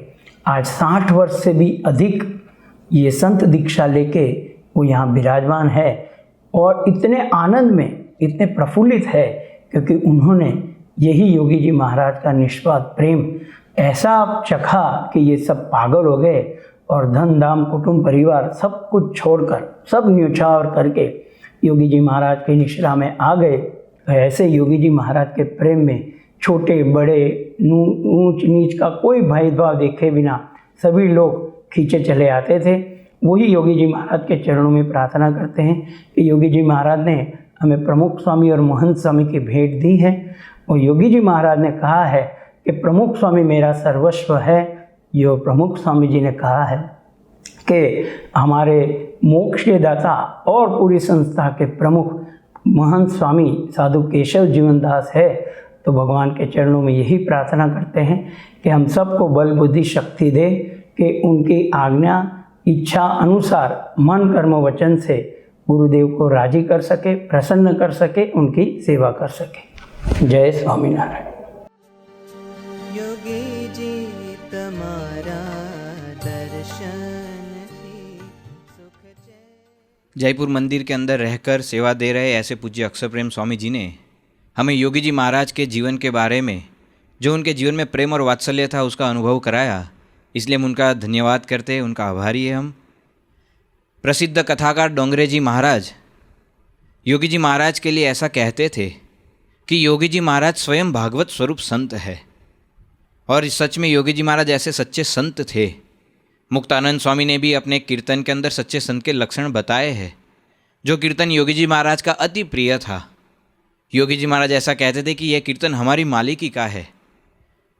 आज 60 वर्ष से भी अधिक ये संत दीक्षा लेके वो यहाँ विराजमान है। और इतने आनंद में, इतने प्रफुल्लित है क्योंकि उन्होंने यही योगी जी महाराज का निस्वार्थ प्रेम ऐसा चखा कि ये सब पागल हो गए और धन धाम कुटुंब परिवार सब कुछ छोड़कर, सब न्यौछावर करके योगी जी महाराज की निश्रा में आ गए। ऐसे योगी जी महाराज के प्रेम में छोटे बड़े ऊंच नीच का कोई भेदभाव देखे बिना सभी लोग खींचे चले आते थे। वही योगी जी महाराज के चरणों में प्रार्थना करते हैं कि योगी जी महाराज ने हमें प्रमुख स्वामी और महंत स्वामी की भेंट दी है। और योगी जी महाराज ने कहा है कि प्रमुख स्वामी मेरा सर्वस्व है। यो प्रमुख स्वामी जी ने कहा है कि हमारे मोक्ष के दाता और पूरी संस्था के प्रमुख महंत स्वामी साधु केशव जीवनदास है, तो भगवान के चरणों में यही प्रार्थना करते हैं कि हम सबको बल बुद्धि शक्ति दे कि उनकी आज्ञा इच्छा अनुसार मन कर्म वचन से गुरुदेव को राजी कर सके, प्रसन्न कर सके, उनकी सेवा कर सके। जय स्वामीनारायण। योगी जी तुम्हारा दर्शन ही सुख जय। जयपुर मंदिर के अंदर रहकर सेवा दे रहे ऐसे पूज्य अक्षर प्रेम स्वामी जी ने हमें योगी जी महाराज के जीवन के बारे में, जो उनके जीवन में प्रेम और वात्सल्य था, उसका अनुभव कराया। इसलिए हम उनका धन्यवाद करते हैं, उनका आभारी है हम। प्रसिद्ध कथाकार डोंगरे जी महाराज योगी जी महाराज के लिए ऐसा कहते थे कि योगी जी महाराज स्वयं भागवत स्वरूप संत है, और सच में योगी जी महाराज ऐसे सच्चे संत थे। मुक्तानंद स्वामी ने भी अपने कीर्तन के अंदर सच्चे संत के लक्षण बताए हैं। जो कीर्तन योगी जी महाराज का अति प्रिय था, योगी जी महाराज ऐसा कहते थे कि यह कीर्तन हमारी मालिकी का है।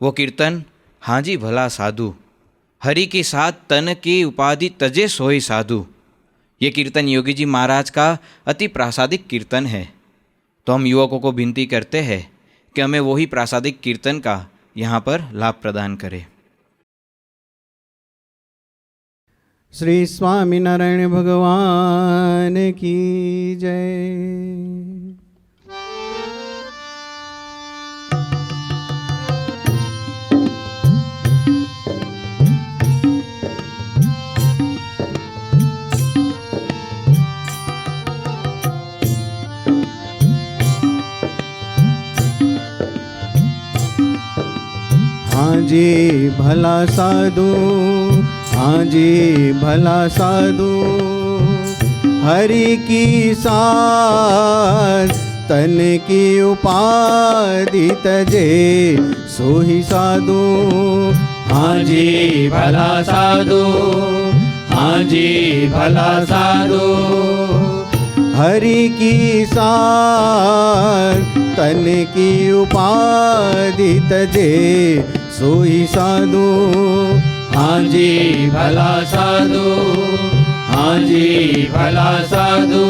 वो कीर्तन, हाँ जी भला साधु, हरि की साथ तन की उपाधि तजे सोई साधु, ये कीर्तन योगी जी महाराज का अति प्रासादिक कीर्तन है। तो हम युवकों को विनती करते हैं कि हमें वही प्रासादिक कीर्तन का यहाँ पर लाभ प्रदान करें। श्री स्वामीनारायण भगवान की जय। हाँ जी भला साधु, हाँ जी भला साधु, हरि की साथ तन की उपाधि तजे सोही साधु। हाँ जी भला साधु, हाँ जी भला साधु, हरि की साथ तन की उपाधि तजे सोई साधु। हाँ जी भला साधु, हाँ जी भला साधु।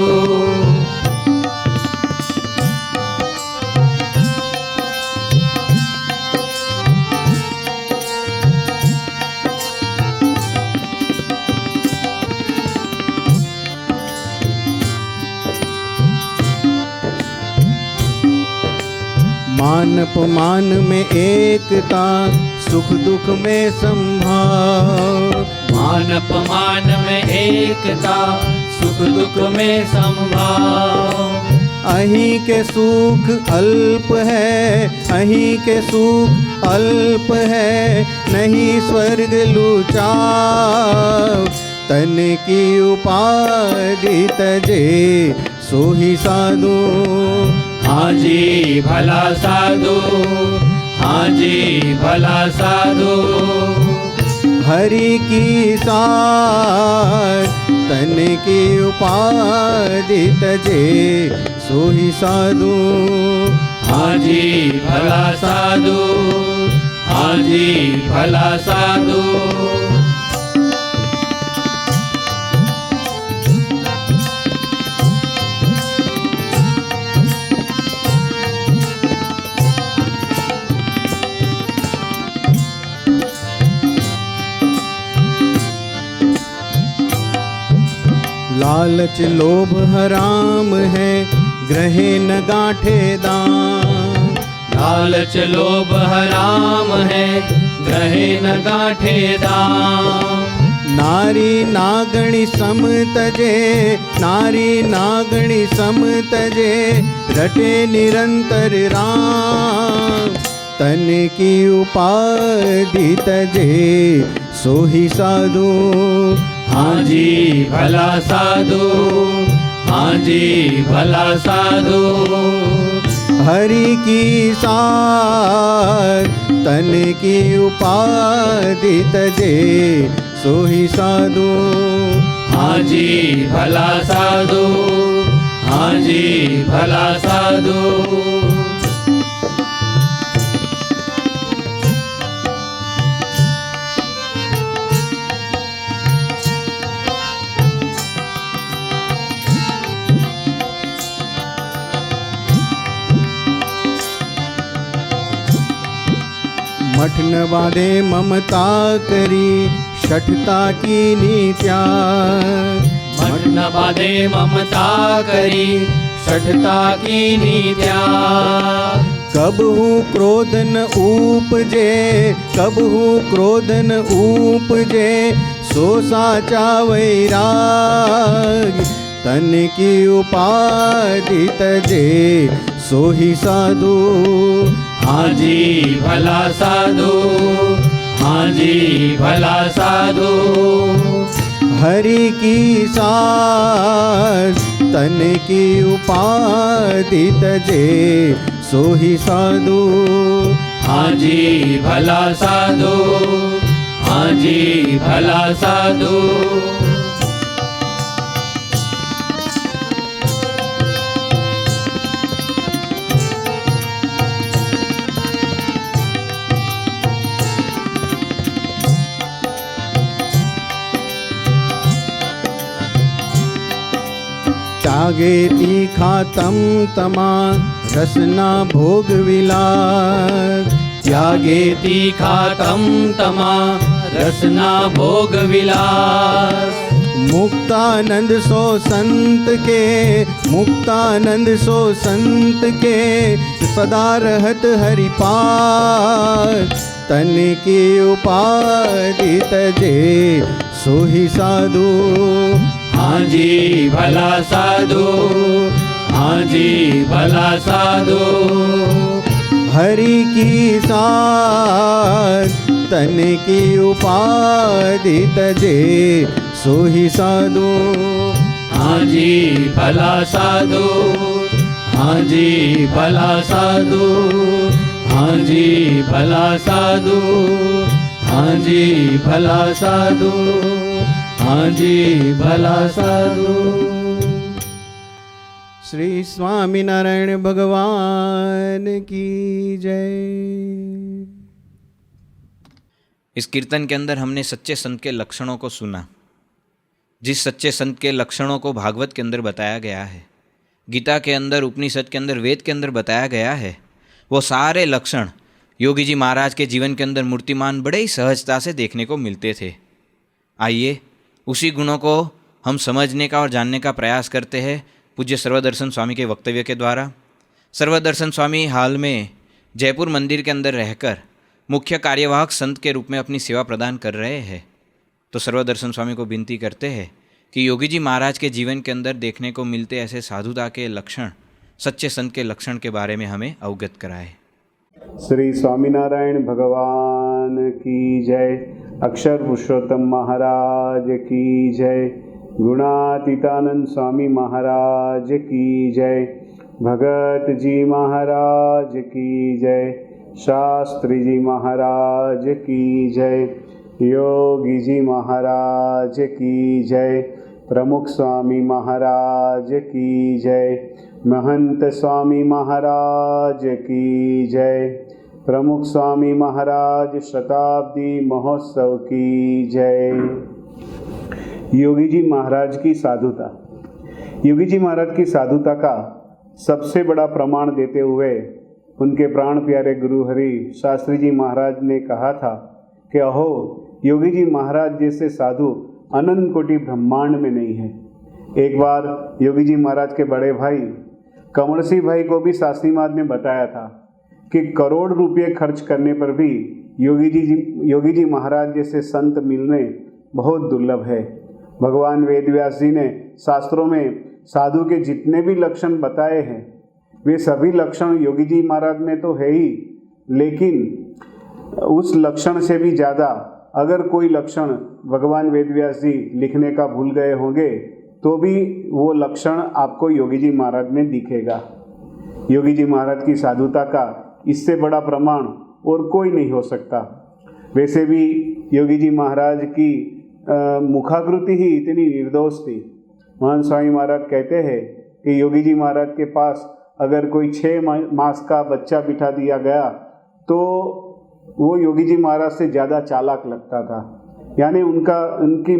मान अपमान में एकता, सुख दुख में संभाव। मान अपमान में एकता, सुख दुख में संभाव। अहीं के सुख अल्प है, अहीं के सुख अल्प है, नहीं स्वर्ग लुचाव। तन की उपाधि तजे सोही साधु। हाँ जी भला साधु, हाँ जी भला साधु, हरि की साथ तन की उपाधि तजे सोही साधु। हाँ जी भला साधु, हाँ जी भला साधु। लालच लोभ हराम है, ग्रहे न गांठे दाम। लालच लोभ हराम है, ग्रहे न गांठे दाम। नारी नागणी सम तजे, नारी नागणी सम तजे, रटे निरंतर राम। तन की उपाधि तजे सोही साधु। हाँ जी भला साधु, हाँ जी भला साधु, हरि की साथ तन की उपाधि तजे सोही साधु। हाँ जी भला साधु, हाँ जी भला साधु। मठ न बांधे ममता करी शठता की त्याग। मठ न बांधे ममता करी शठता की त्याग। कबहू क्रोध न उपजे, कबहू क्रोध न उपजे, सो साचा वैराग। तन की उपाधि तजे, सो ही साधु। हाँ जी भला साधु, हाँ जी भला साधु। हरि की साज तन की उपाधि तजे, सो ही साधु। हाँ जी भला साधु, हाँ जी भला साधु। त्यागे तीखा तम तमा, रसना भोग विलास। त्यागे तीखा तम तमा, रसना भोग विलास। मुक्तानंद सो संत के, मुक्तानंद सो संत के, सदा रहत हरि पास। तन की उपाधि तजे, सो ही साधु। हाँ जी भला साधु, हाँ जी भला साधु। हरि की साथ तन की उपाधि तजे, सो ही साधु। हाँ जी भला साधु, हाँ जी भला साधु। हाँ जी भला साधु, हाँ जी भला साधु। हाँ जी भला साधु। श्री स्वामीनारायण भगवान की जय। इस कीर्तन के अंदर हमने सच्चे संत के लक्षणों को सुना। जिस सच्चे संत के लक्षणों को भागवत के अंदर बताया गया है, गीता के अंदर, उपनिषद के अंदर, वेद के अंदर बताया गया है, वो सारे लक्षण योगी जी महाराज के जीवन के अंदर मूर्तिमान बड़े ही सहजता से देखने को मिलते थे। आइए उसी गुणों को हम समझने का और जानने का प्रयास करते हैं पूज्य सर्वदर्शन स्वामी के वक्तव्य के द्वारा। सर्वदर्शन स्वामी हाल में जयपुर मंदिर के अंदर रहकर मुख्य कार्यवाहक संत के रूप में अपनी सेवा प्रदान कर रहे हैं। तो सर्वदर्शन स्वामी को विनती करते हैं कि योगी जी महाराज के जीवन के अंदर देखने को मिलते ऐसे साधुता के लक्षण, सच्चे संत के लक्षण के बारे में हमें अवगत कराए। श्री स्वामीनारायण भगवान की जय। अक्षर पुरुषोत्तम महाराज की जय। गुणातीतानंद स्वामी महाराज की जय। भगत जी महाराज की जय। शास्त्री जी महाराज की जय। योगी जी महाराज की जय। प्रमुख स्वामी महाराज की जय। महंत स्वामी महाराज की जय। प्रमुख स्वामी महाराज शताब्दी महोत्सव की जय। योगी जी महाराज की साधुता। योगी जी महाराज की साधुता का सबसे बड़ा प्रमाण देते हुए उनके प्राण प्यारे गुरु हरि शास्त्री जी महाराज ने कहा था कि अहो, योगी जी महाराज जैसे साधु अनंत कोटि ब्रह्मांड में नहीं है। एक बार योगी जी महाराज के बड़े भाई कंवर सिंह भाई को भी शास्त्री महाराज ने बताया था कि करोड़ रुपये खर्च करने पर भी योगी जी महाराज जैसे संत मिलने बहुत दुर्लभ है। भगवान वेद व्यास जी ने शास्त्रों में साधु के जितने भी लक्षण बताए हैं वे सभी लक्षण योगी जी महाराज में तो है ही, लेकिन उस लक्षण से भी ज़्यादा अगर कोई लक्षण भगवान वेद व्यास जी लिखने का भूल गए होंगे तो भी वो लक्षण आपको योगी जी महाराज में दिखेगा। योगी जी महाराज की साधुता का इससे बड़ा प्रमाण और कोई नहीं हो सकता। वैसे भी योगी जी महाराज की मुखाकृति ही इतनी निर्दोष थी। महान स्वामी महाराज कहते हैं कि योगी जी महाराज के पास अगर कोई 6 मास का बच्चा बिठा दिया गया तो वो योगी जी महाराज से ज़्यादा चालाक लगता था। यानी उनकी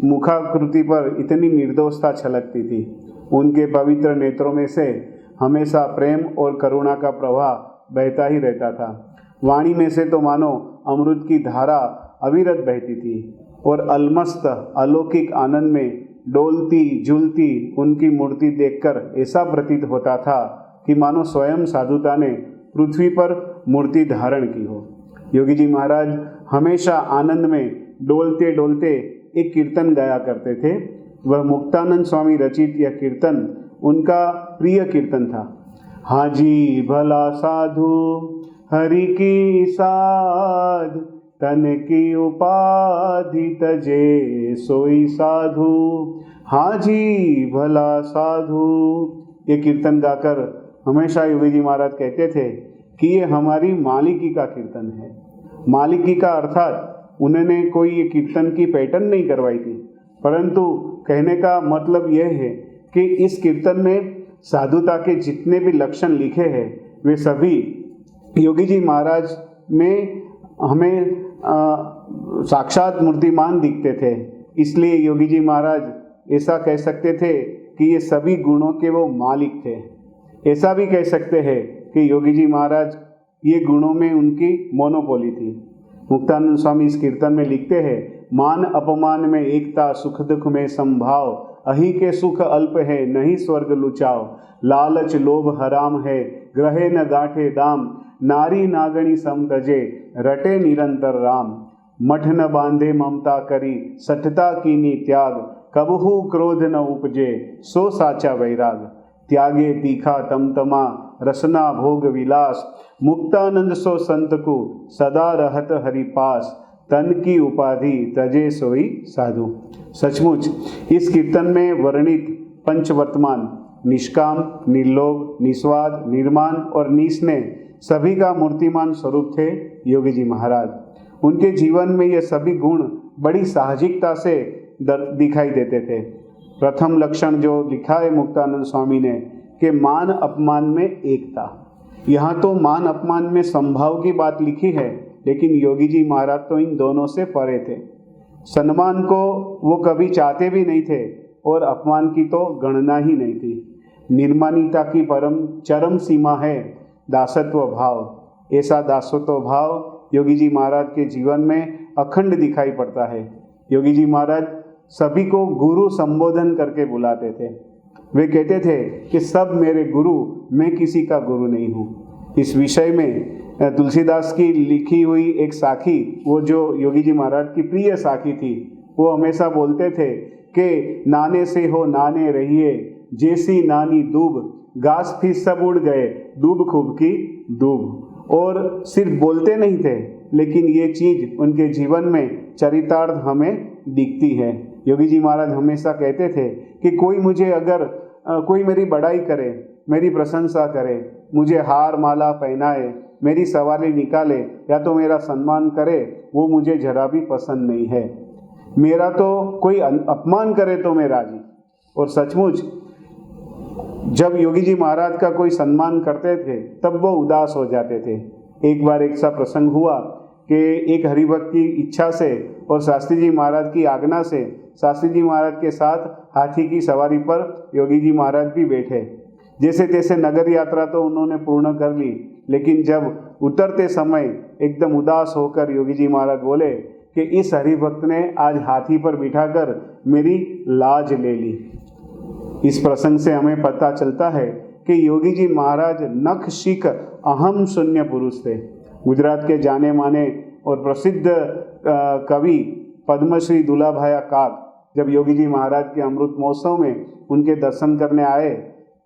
मुखाकृति पर इतनी निर्दोषता छलकती थी। उनके पवित्र नेत्रों में से हमेशा प्रेम और करुणा का प्रवाह बहता ही रहता था। वाणी में से तो मानो अमृत की धारा अविरत बहती थी और अलमस्त अलौकिक आनंद में डोलती झूलती उनकी मूर्ति देखकर ऐसा प्रतीत होता था कि मानो स्वयं साधुता ने पृथ्वी पर मूर्ति धारण की हो। योगी जी महाराज हमेशा आनंद में डोलते डोलते एक कीर्तन गाया करते थे। वह मुक्तानंद स्वामी रचित यह कीर्तन उनका प्रिय कीर्तन था। हाजी भला साधु हरि की साध, तन की उपाधि तजे सोई साधु। हाजी भला साधु, ये कीर्तन गाकर हमेशा योगी जी महाराज कहते थे कि ये हमारी मालिकी का कीर्तन है। मालिकी का अर्थात उन्होंने कोई ये कीर्तन की पैटर्न नहीं करवाई थी, परंतु कहने का मतलब यह है कि इस कीर्तन में साधुता के जितने भी लक्षण लिखे हैं वे सभी योगी जी महाराज में हमें साक्षात मूर्तिमान दिखते थे। इसलिए योगी जी महाराज ऐसा कह सकते थे कि ये सभी गुणों के वो मालिक थे। ऐसा भी कह सकते हैं कि योगी जी महाराज ये गुणों में उनकी मोनोपोली थी। मुक्तानंद स्वामी इस कीर्तन में लिखते हैं, मान अपमान में एकता, सुख दुख में संभाव, अहि के सुख अल्प है नहीं स्वर्ग लुचाओ, लालच लोभ हराम है ग्रहे न गाठे दाम, नारी नागणी सम तजे रटे निरंतर राम, मठ न बांधे ममता करी सठता कीनी त्याग, कबहू क्रोध न उपजे सो साचा वैराग, त्यागे तीखा तमतमा रसना भोग विलास, मुक्तानंद सो संत को सदा रहत हरि पास, तन की उपाधि तजे सोई साधु। सचमुच इस कीर्तन में वर्णित पंचवर्तमान निष्काम, निर्लोभ, निस्वाद, निर्माण और निस्नेह सभी का मूर्तिमान स्वरूप थे योगी जी महाराज। उनके जीवन में ये सभी गुण बड़ी साहजिकता से दिखाई देते थे। प्रथम लक्षण जो लिखा है मुक्तानंद स्वामी ने कि मान अपमान में एकता। यहाँ तो मान अपमान में संभाव की बात लिखी है, लेकिन योगी जी महाराज तो इन दोनों से परे थे। सम्मान को वो कभी चाहते भी नहीं थे और अपमान की तो गणना ही नहीं थी। निर्माणिता की चरम सीमा है दासत्व भाव। ऐसा दासत्व भाव योगी जी महाराज के जीवन में अखंड दिखाई पड़ता है। योगी जी महाराज सभी को गुरु संबोधन करके बुलाते थे। वे कहते थे कि सब मेरे गुरु, मैं किसी का गुरु नहीं हूँ। इस विषय में तुलसीदास की लिखी हुई एक साखी, वो जो योगी जी महाराज की प्रिय साखी थी, वो हमेशा बोलते थे कि नाने से हो नाने रहिए, जैसी नानी दूब, घास फीस सब उड़ गए, दूब खूब की दूब। और सिर्फ बोलते नहीं थे, लेकिन ये चीज़ उनके जीवन में चरितार्थ हमें दिखती है। योगी जी महाराज हमेशा कहते थे कि कोई मुझे अगर कोई मेरी बड़ाई करे, मेरी प्रशंसा करे, मुझे हार माला पहनाए, मेरी सवारी निकाले या तो मेरा सम्मान करे, वो मुझे जरा भी पसंद नहीं है। मेरा तो कोई अपमान करे तो मैं राजी। और सचमुच जब योगी जी महाराज का कोई सम्मान करते थे तब वो उदास हो जाते थे। एक बार एक सा प्रसंग हुआ कि एक हरिभक्त की इच्छा से और शास्त्री जी महाराज की आज्ञा से शास्त्री जी महाराज के साथ हाथी की सवारी पर योगी जी महाराज भी बैठे। जैसे तैसे नगर यात्रा तो उन्होंने पूर्ण कर ली, लेकिन जब उतरते समय एकदम उदास होकर योगी जी महाराज बोले कि इस हरिभक्त ने आज हाथी पर बिठाकर मेरी लाज ले ली। इस प्रसंग से हमें पता चलता है कि योगी जी महाराज नख शिख अहम शून्य पुरुष थे। गुजरात के जाने माने और प्रसिद्ध कवि पद्मश्री दुलाभाया काग जब योगी जी महाराज के अमृत महोत्सव में उनके दर्शन करने आए,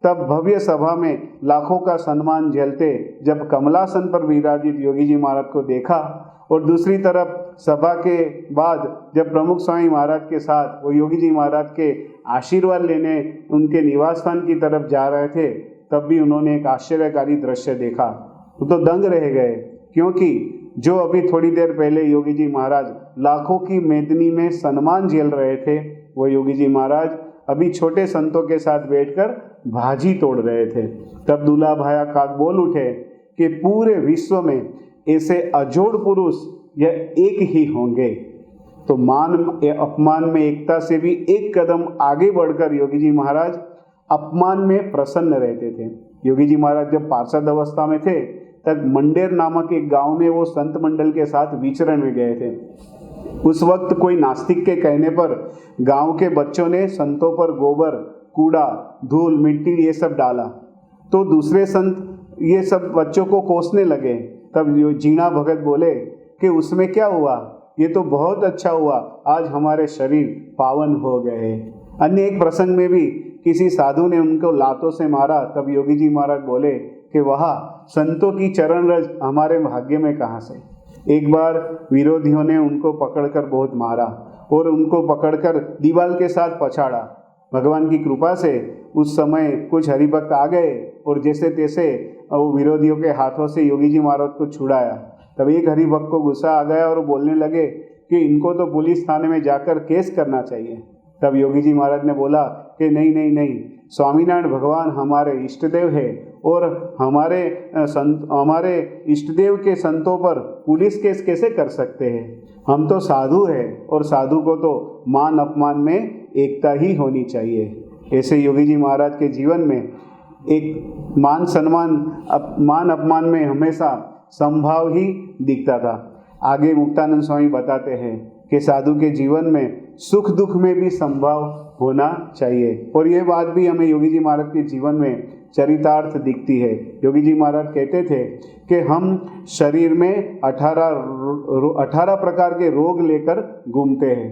तब भव्य सभा में लाखों का सम्मान झेलते जब कमलासन पर विराजित योगी जी महाराज को देखा, और दूसरी तरफ सभा के बाद जब प्रमुख स्वामी महाराज के साथ वो योगी जी महाराज के आशीर्वाद लेने उनके निवास स्थान की तरफ जा रहे थे, तब भी उन्होंने एक आश्चर्यकारी दृश्य देखा। वो तो दंग रह गए, क्योंकि जो अभी थोड़ी देर पहले योगी जी महाराज लाखों की मेदनी में सम्मान झेल रहे थे, वो योगी जी महाराज अभी छोटे संतों के साथ बैठकर भाजी तोड़ रहे थे। तब दुलाभाया काग बोल उठे कि पूरे विश्व में ऐसे अजोड़ पुरुष यह एक ही होंगे। तो मान अपमान में एकता से भी एक कदम आगे बढ़कर योगी जी महाराज अपमान में प्रसन्न रहते थे। योगी जी महाराज जब पार्षद अवस्था में थे तक मंडेर नामक एक गांव में वो संत मंडल के साथ विचरण में गए थे। उस वक्त कोई नास्तिक के कहने पर गांव के बच्चों ने संतों पर गोबर, कूड़ा, धूल, मिट्टी ये सब डाला, तो दूसरे संत ये सब बच्चों को कोसने लगे। तब जीना भगत बोले कि उसमें क्या हुआ, ये तो बहुत अच्छा हुआ, आज हमारे शरीर पावन हो गए। अन्य एक प्रसंग में भी किसी साधु ने उनको लातों से मारा, तब योगी जी महाराज बोले कि वह संतों की चरण रज हमारे भाग्य में कहाँ से। एक बार विरोधियों ने उनको पकड़कर बहुत मारा और उनको पकड़कर दीवाल के साथ पछाड़ा। भगवान की कृपा से उस समय कुछ हरिभक्त आ गए और जैसे तैसे वो विरोधियों के हाथों से योगी जी महाराज को छुड़ाया। तब एक हरिभक्त को गुस्सा आ गया और बोलने लगे कि इनको तो पुलिस थाने में जाकर केस करना चाहिए। तब योगी जी महाराज ने बोला कि नहीं नहीं नहीं, स्वामीनारायण भगवान हमारे इष्टदेव है और हमारे इष्टदेव के संतों पर पुलिस केस कैसे कर सकते हैं। हम तो साधु हैं और साधु को तो मान अपमान में एकता ही होनी चाहिए। ऐसे योगी जी महाराज के जीवन में एक मान अपमान में हमेशा संभाव ही दिखता था। आगे मुक्तानंद स्वामी बताते हैं कि साधु के जीवन में सुख दुख में भी संभाव होना चाहिए और ये बात भी हमें योगी जी महाराज के जीवन में चरितार्थ दिखती है। योगी जी महाराज कहते थे कि हम शरीर में 18 प्रकार के रोग लेकर घूमते हैं,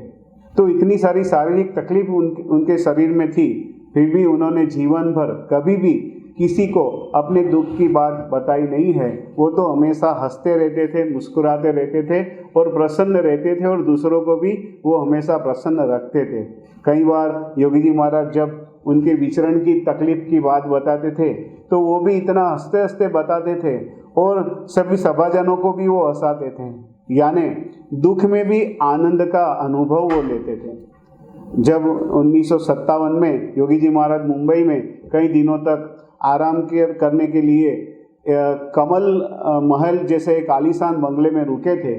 तो इतनी सारी शारीरिक तकलीफ उनके शरीर में थी, फिर भी उन्होंने जीवन भर कभी भी किसी को अपने दुख की बात बताई नहीं है। वो तो हमेशा हंसते रहते थे, मुस्कुराते रहते थे और प्रसन्न रहते थे और दूसरों को भी वो हमेशा प्रसन्न रखते थे। कई बार योगी जी महाराज जब उनके विचरण की तकलीफ की बात बताते थे तो वो भी इतना हंसते हंसते बताते थे और सभी सभाजनों को भी वो हंसाते थे, यानी दुख में भी आनंद का अनुभव वो लेते थे। जब 1957 में योगी जी महाराज मुंबई में कई दिनों तक आराम करने के लिए कमल महल जैसे एक आलीशान बंगले में रुके थे,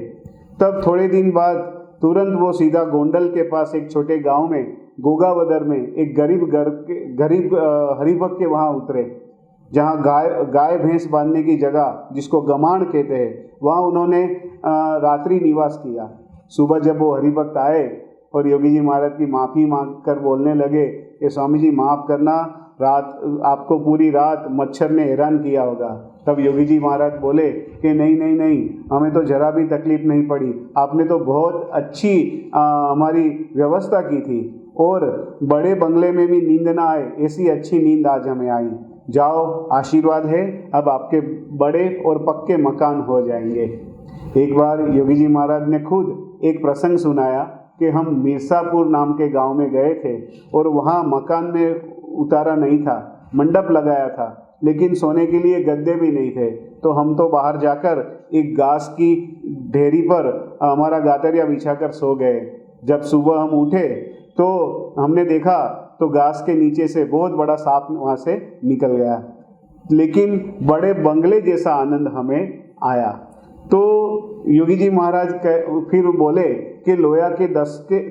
तब थोड़े दिन बाद तुरंत वो सीधा गोंडल के पास एक छोटे गांव में गोगावदर में एक गरीब हरिभक्त के वहाँ उतरे, जहाँ गाय भैंस बांधने की जगह जिसको गमाण कहते हैं, वहाँ उन्होंने रात्रि निवास किया। सुबह जब वो हरिभक्त आए और योगी जी महाराज की माफ़ी मांग कर बोलने लगे कि स्वामी जी माफ़ करना, आपको पूरी रात मच्छर ने हैरान किया होगा। तब योगी जी महाराज बोले कि नहीं नहीं नहीं, हमें तो जरा भी तकलीफ नहीं पड़ी, आपने तो बहुत अच्छी हमारी व्यवस्था की थी और बड़े बंगले में भी नींद ना आए, ऐसी अच्छी नींद आज हमें आई। जाओ, आशीर्वाद है, अब आपके बड़े और पक्के मकान हो जाएंगे। एक बार योगी जी महाराज ने खुद एक प्रसंग सुनाया कि हम मिर्सापुर नाम के गांव में गए थे और वहाँ मकान में उतारा नहीं था, मंडप लगाया था, लेकिन सोने के लिए गद्दे भी नहीं थे, तो हम तो बाहर जाकर एक घास की ढेरी पर हमारा गातरिया बिछाकर सो गए। जब सुबह हम उठे तो हमने देखा तो घास के नीचे से बहुत बड़ा सांप वहाँ से निकल गया, लेकिन बड़े बंगले जैसा आनंद हमें आया। तो योगी जी महाराज फिर बोले कि लोया के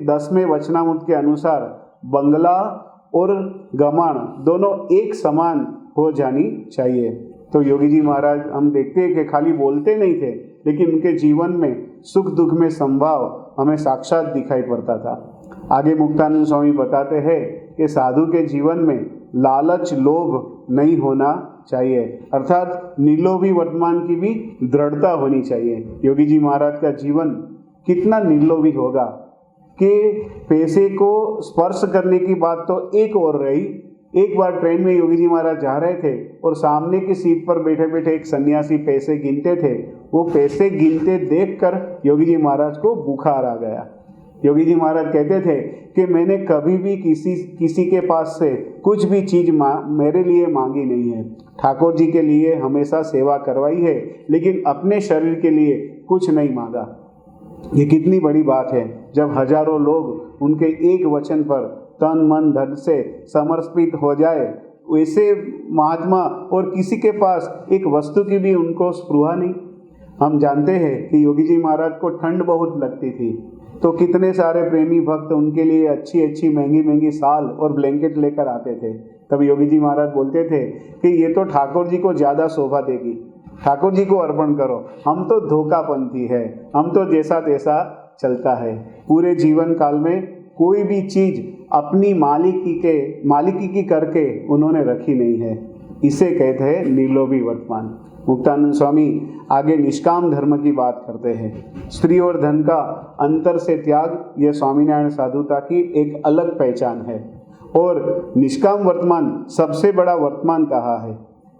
10वें वचनामृत के अनुसार बंगला और गमाण दोनों एक समान हो जानी चाहिए। तो योगी जी महाराज हम देखते हैं कि खाली बोलते नहीं थे, लेकिन उनके जीवन में सुख दुख में संभाव हमें साक्षात दिखाई पड़ता था। आगे मुक्तानंद स्वामी बताते हैं कि साधु के जीवन में लालच लोभ नहीं होना चाहिए, अर्थात निर्लोभी वर्तमान की भी दृढ़ता होनी चाहिए। योगी जी महाराज का जीवन कितना निर्लोभी होगा कि पैसे को स्पर्श करने की बात तो एक और रही। एक बार ट्रेन में योगी जी महाराज जा रहे थे और सामने की सीट पर बैठे बैठे एक सन्यासी पैसे गिनते थे। वो पैसे गिनते देखकर योगी जी महाराज को बुखार आ गया। योगी जी महाराज कहते थे कि मैंने कभी भी किसी के पास से कुछ भी चीज़ मेरे लिए मांगी नहीं है, ठाकुर जी के लिए हमेशा सेवा करवाई है, लेकिन अपने शरीर के लिए कुछ नहीं मांगा। ये कितनी बड़ी बात है जब हजारों लोग उनके एक वचन पर तन मन धन से समर्पित हो जाए। वैसे महात्मा और किसी के पास एक वस्तु की भी उनको स्पृहा नहीं। हम जानते हैं कि योगी जी महाराज को ठंड बहुत लगती थी, तो कितने सारे प्रेमी भक्त उनके लिए अच्छी अच्छी महंगी महंगी शाल और ब्लैंकेट लेकर आते थे। तब योगी जी महाराज बोलते थे कि ये तो ठाकुर जी को ज़्यादा शोभा देगी, ठाकुर जी को अर्पण करो। हम तो धोखापंथी है, हम तो जैसा तैसा चलता है। पूरे जीवन काल में कोई भी चीज अपनी मालिकी की करके उन्होंने रखी नहीं है। इसे कहते हैं निर्लोभी वर्तमान। मुक्तानंद स्वामी आगे निष्काम धर्म की बात करते हैं। स्त्री और धन का अंतर से त्याग, यह स्वामीनारायण साधुता की एक अलग पहचान है। और निष्काम वर्तमान सबसे बड़ा वर्तमान कहा है।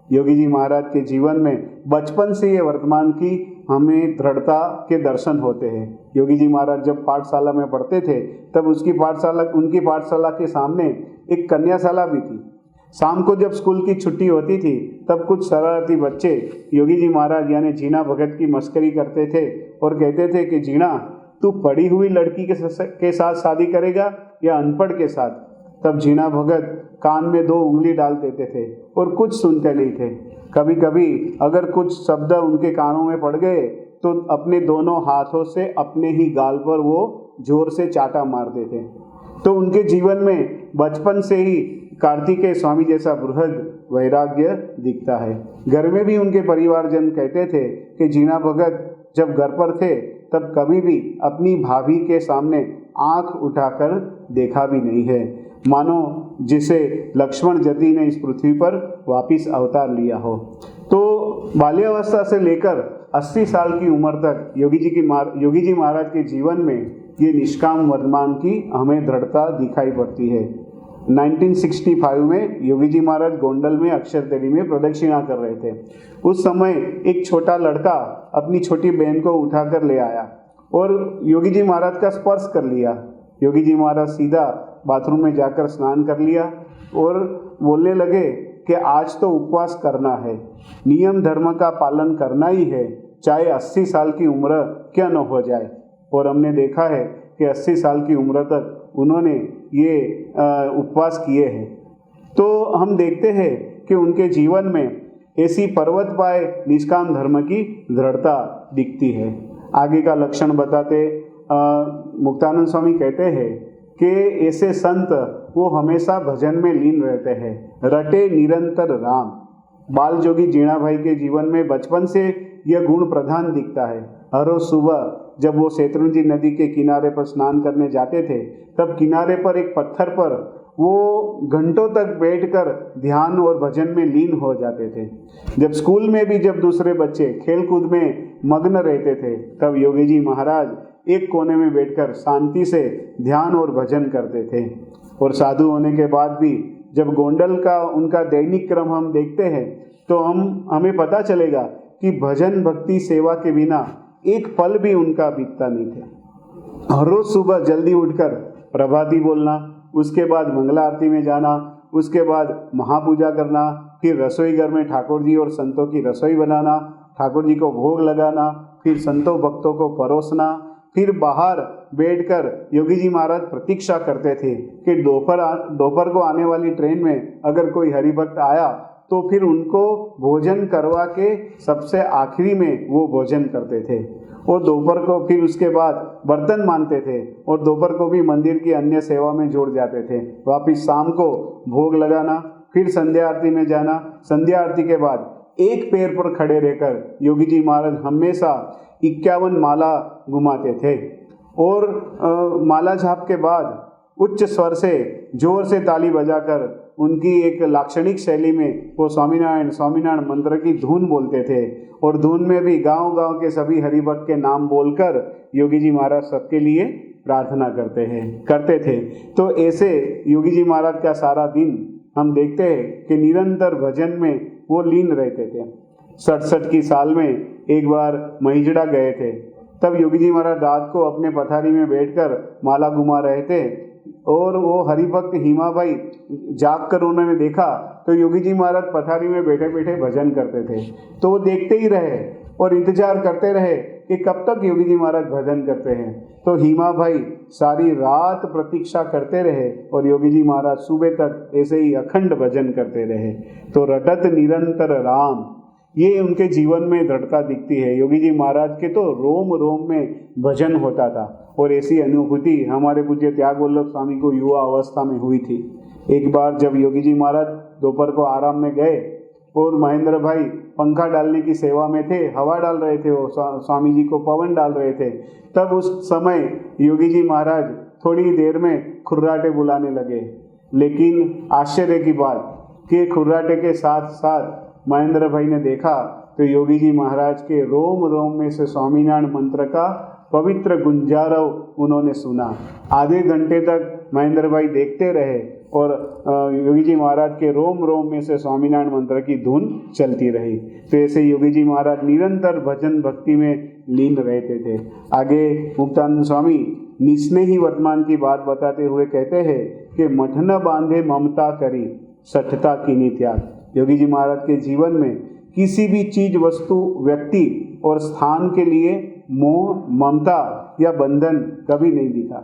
योगी जी महाराज के जीवन में बचपन से ये वर्तमान की हमें दृढ़ता के दर्शन होते हैं। योगी जी महाराज जब पाठशाला में पढ़ते थे तब उनकी पाठशाला के सामने एक कन्याशाला भी थी। शाम को जब स्कूल की छुट्टी होती थी तब कुछ शरारती बच्चे योगी जी महाराज यानी जीना भगत की मस्करी करते थे और कहते थे कि जीना, तू पढ़ी हुई लड़की के साथ शादी करेगा या अनपढ़ के साथ। तब जीना भगत कान में 2 उंगली डाल देते थे और कुछ सुनते नहीं थे। कभी कभी अगर कुछ शब्द उनके कानों में पड़ गए तो अपने दोनों हाथों से अपने ही गाल पर वो जोर से चाटा मारते थे। तो उनके जीवन में बचपन से ही कार्तिकेय स्वामी जैसा बृहद वैराग्य दिखता है। घर में भी उनके परिवारजन कहते थे कि जीना भगत जब घर पर थे तब कभी भी अपनी भाभी के सामने आंख उठाकर देखा भी नहीं है, मानो जिसे लक्ष्मण जति ने इस पृथ्वी पर वापिस अवतार लिया हो। तो बाल्यावस्था से लेकर 80 साल की उम्र तक योगी जी महाराज के जीवन में ये निष्काम वर्तमान की हमें दृढ़ता दिखाई पड़ती है। 1965 में योगी जी महाराज गोंडल में अक्षरदेवी में प्रदक्षिणा कर रहे थे। उस समय एक छोटा लड़का अपनी छोटी बहन को उठाकर ले आया और योगी जी महाराज का स्पर्श कर लिया। योगी जी महाराज सीधा बाथरूम में जाकर स्नान कर लिया और बोलने लगे कि आज तो उपवास करना है, नियम धर्म का पालन करना ही है, चाहे 80 साल की उम्र क्या न हो जाए। और हमने देखा है कि 80 साल की उम्र तक उन्होंने ये उपवास किए हैं। तो हम देखते हैं कि उनके जीवन में ऐसी पर्वत पाए निष्काम धर्म की दृढ़ता दिखती है। आगे का लक्षण बताते मुक्तानंद स्वामी कहते हैं कि ऐसे संत वो हमेशा भजन में लीन रहते हैं, रटे निरंतर राम। बाल जोगी जीणा भाई के जीवन में बचपन से यह गुण प्रधान दिखता है। हर रोज सुबह जब वो शैत्रुंजी नदी के किनारे पर स्नान करने जाते थे तब किनारे पर एक पत्थर पर वो घंटों तक बैठकर ध्यान और भजन में लीन हो जाते थे। जब स्कूल में भी जब दूसरे बच्चे खेलकूद में मग्न रहते थे तब योगी जी महाराज एक कोने में बैठकर शांति से ध्यान और भजन करते थे। और साधु होने के बाद भी जब गोंडल का उनका दैनिक क्रम हम देखते हैं तो हमें पता चलेगा कि भजन भक्ति सेवा के बिना एक पल भी उनका बीतता नहीं था। हर रोज सुबह जल्दी उठकर प्रभाती बोलना, उसके बाद मंगला आरती में जाना, उसके बाद महापूजा करना, फिर रसोई घर में ठाकुर जी और संतों की रसोई बनाना, ठाकुर जी को भोग लगाना, फिर संतों भक्तों को परोसना, फिर बाहर बैठकर योगी जी महाराज प्रतीक्षा करते थे कि दोपहर को आने वाली ट्रेन में अगर कोई हरिभक्त आया तो फिर उनको भोजन करवा के सबसे आखिरी में वो भोजन करते थे। और दोपहर को फिर उसके बाद बर्तन मानते थे और दोपहर को भी मंदिर की अन्य सेवा में जुड़ जाते थे। वापिस शाम को भोग लगाना, फिर संध्या आरती में जाना। संध्या आरती के बाद एक पैर पर खड़े रहकर योगी जी महाराज हमेशा 51 माला घुमाते थे और माला झाप के बाद उच्च स्वर से जोर से ताली बजाकर उनकी एक लाक्षणिक शैली में वो स्वामीनारायण स्वामीनारायण मंत्र की धुन बोलते थे। और धुन में भी गांव-गांव के सभी हरिभक्त के नाम बोलकर योगी जी महाराज सबके लिए प्रार्थना करते थे। तो ऐसे योगी जी महाराज का सारा दिन हम देखते हैं कि निरंतर भजन में वो लीन रहते थे। 67 की साल में एक बार महिजड़ा गए थे। तब योगी जी महाराज रात को अपने पथारी में बैठकर माला घुमा रहे थे और वो हरिभक्त हिमा भाई जाग कर उन्होंने देखा तो योगी जी महाराज पथारी में बैठे बैठे भजन करते थे। तो वो देखते ही रहे और इंतजार करते रहे कि कब तक योगी जी महाराज भजन करते हैं। तो हिमा भाई सारी रात प्रतीक्षा करते रहे और योगी जी महाराज सुबह तक ऐसे ही अखंड भजन करते रहे। तो रटत निरंतर राम, ये उनके जीवन में दृढ़ता दिखती है। योगी जी महाराज के तो रोम रोम में भजन होता था और ऐसी अनुभूति हमारे पूज्य त्याग वल्लभ स्वामी को युवा अवस्था में हुई थी। एक बार जब योगी जी महाराज दोपहर को आराम में गए और महेंद्र भाई पंखा डालने की सेवा में थे, हवा डाल रहे थे, वो स्वामी जी को पवन डाल रहे थे। तब उस समय योगी जी महाराज थोड़ी देर में खुर्राटे बुलाने लगे। लेकिन आश्चर्य की बात कि खुर्राटे के साथ साथ महेंद्र भाई ने देखा तो योगी जी महाराज के रोम रोम में से स्वामीनारायण मंत्र का पवित्र गुंजारव उन्होंने सुना। आधे घंटे तक महेंद्र भाई देखते रहे और योगी जी महाराज के रोम रोम में से स्वामीनारायण मंत्र की धुन चलती रही। तो ऐसे योगी जी महाराज निरंतर भजन भक्ति में लीन रहते थे। आगे मुक्तानंद स्वामी निस्नेही वर्तमान की बात बताते हुए कहते हैं कि मठ न बांधे ममता करी सठता कीनी त्याग। योगी जी महाराज के जीवन में किसी भी चीज, वस्तु, व्यक्ति और स्थान के लिए मोह, ममता या बंधन कभी नहीं दिखा।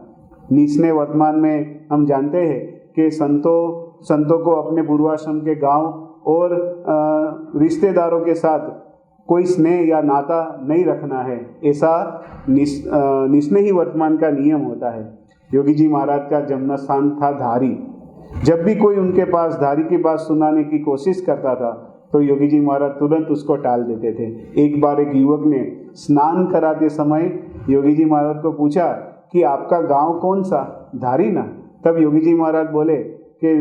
निस्नेह वर्तमान में हम जानते हैं कि संतों को अपने पूर्वाश्रम के गांव और रिश्तेदारों के साथ कोई स्नेह या नाता नहीं रखना है, ऐसा निस्नेही वर्तमान का नियम होता है। योगी जी महाराज का जन्म स्थान था धारी। जब भी कोई उनके पास धारी की बात सुनाने की कोशिश करता था तो योगी जी महाराज तुरंत उसको टाल देते थे। एक बार एक युवक ने स्नान कराते समय योगी जी महाराज को पूछा कि आपका गांव कौन सा? धारी ना। तब योगी जी महाराज बोले कि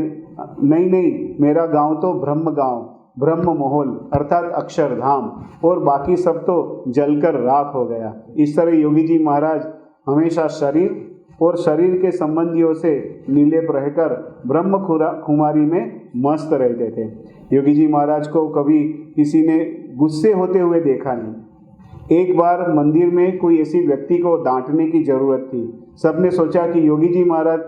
नहीं, मेरा गांव तो ब्रह्म गांव, ब्रह्म महल अर्थात अक्षरधाम, और बाकी सब तो जलकर राख हो गया। इस तरह योगी जी महाराज हमेशा शरीर और शरीर के संबंधियों से नीलेप रहकर ब्रह्म कुमारी में मस्त रहते थे। योगी जी महाराज को कभी किसी ने गुस्से होते हुए देखा नहीं। एक बार मंदिर में कोई ऐसी व्यक्ति को डांटने की जरूरत थी। सबने सोचा कि योगी जी महाराज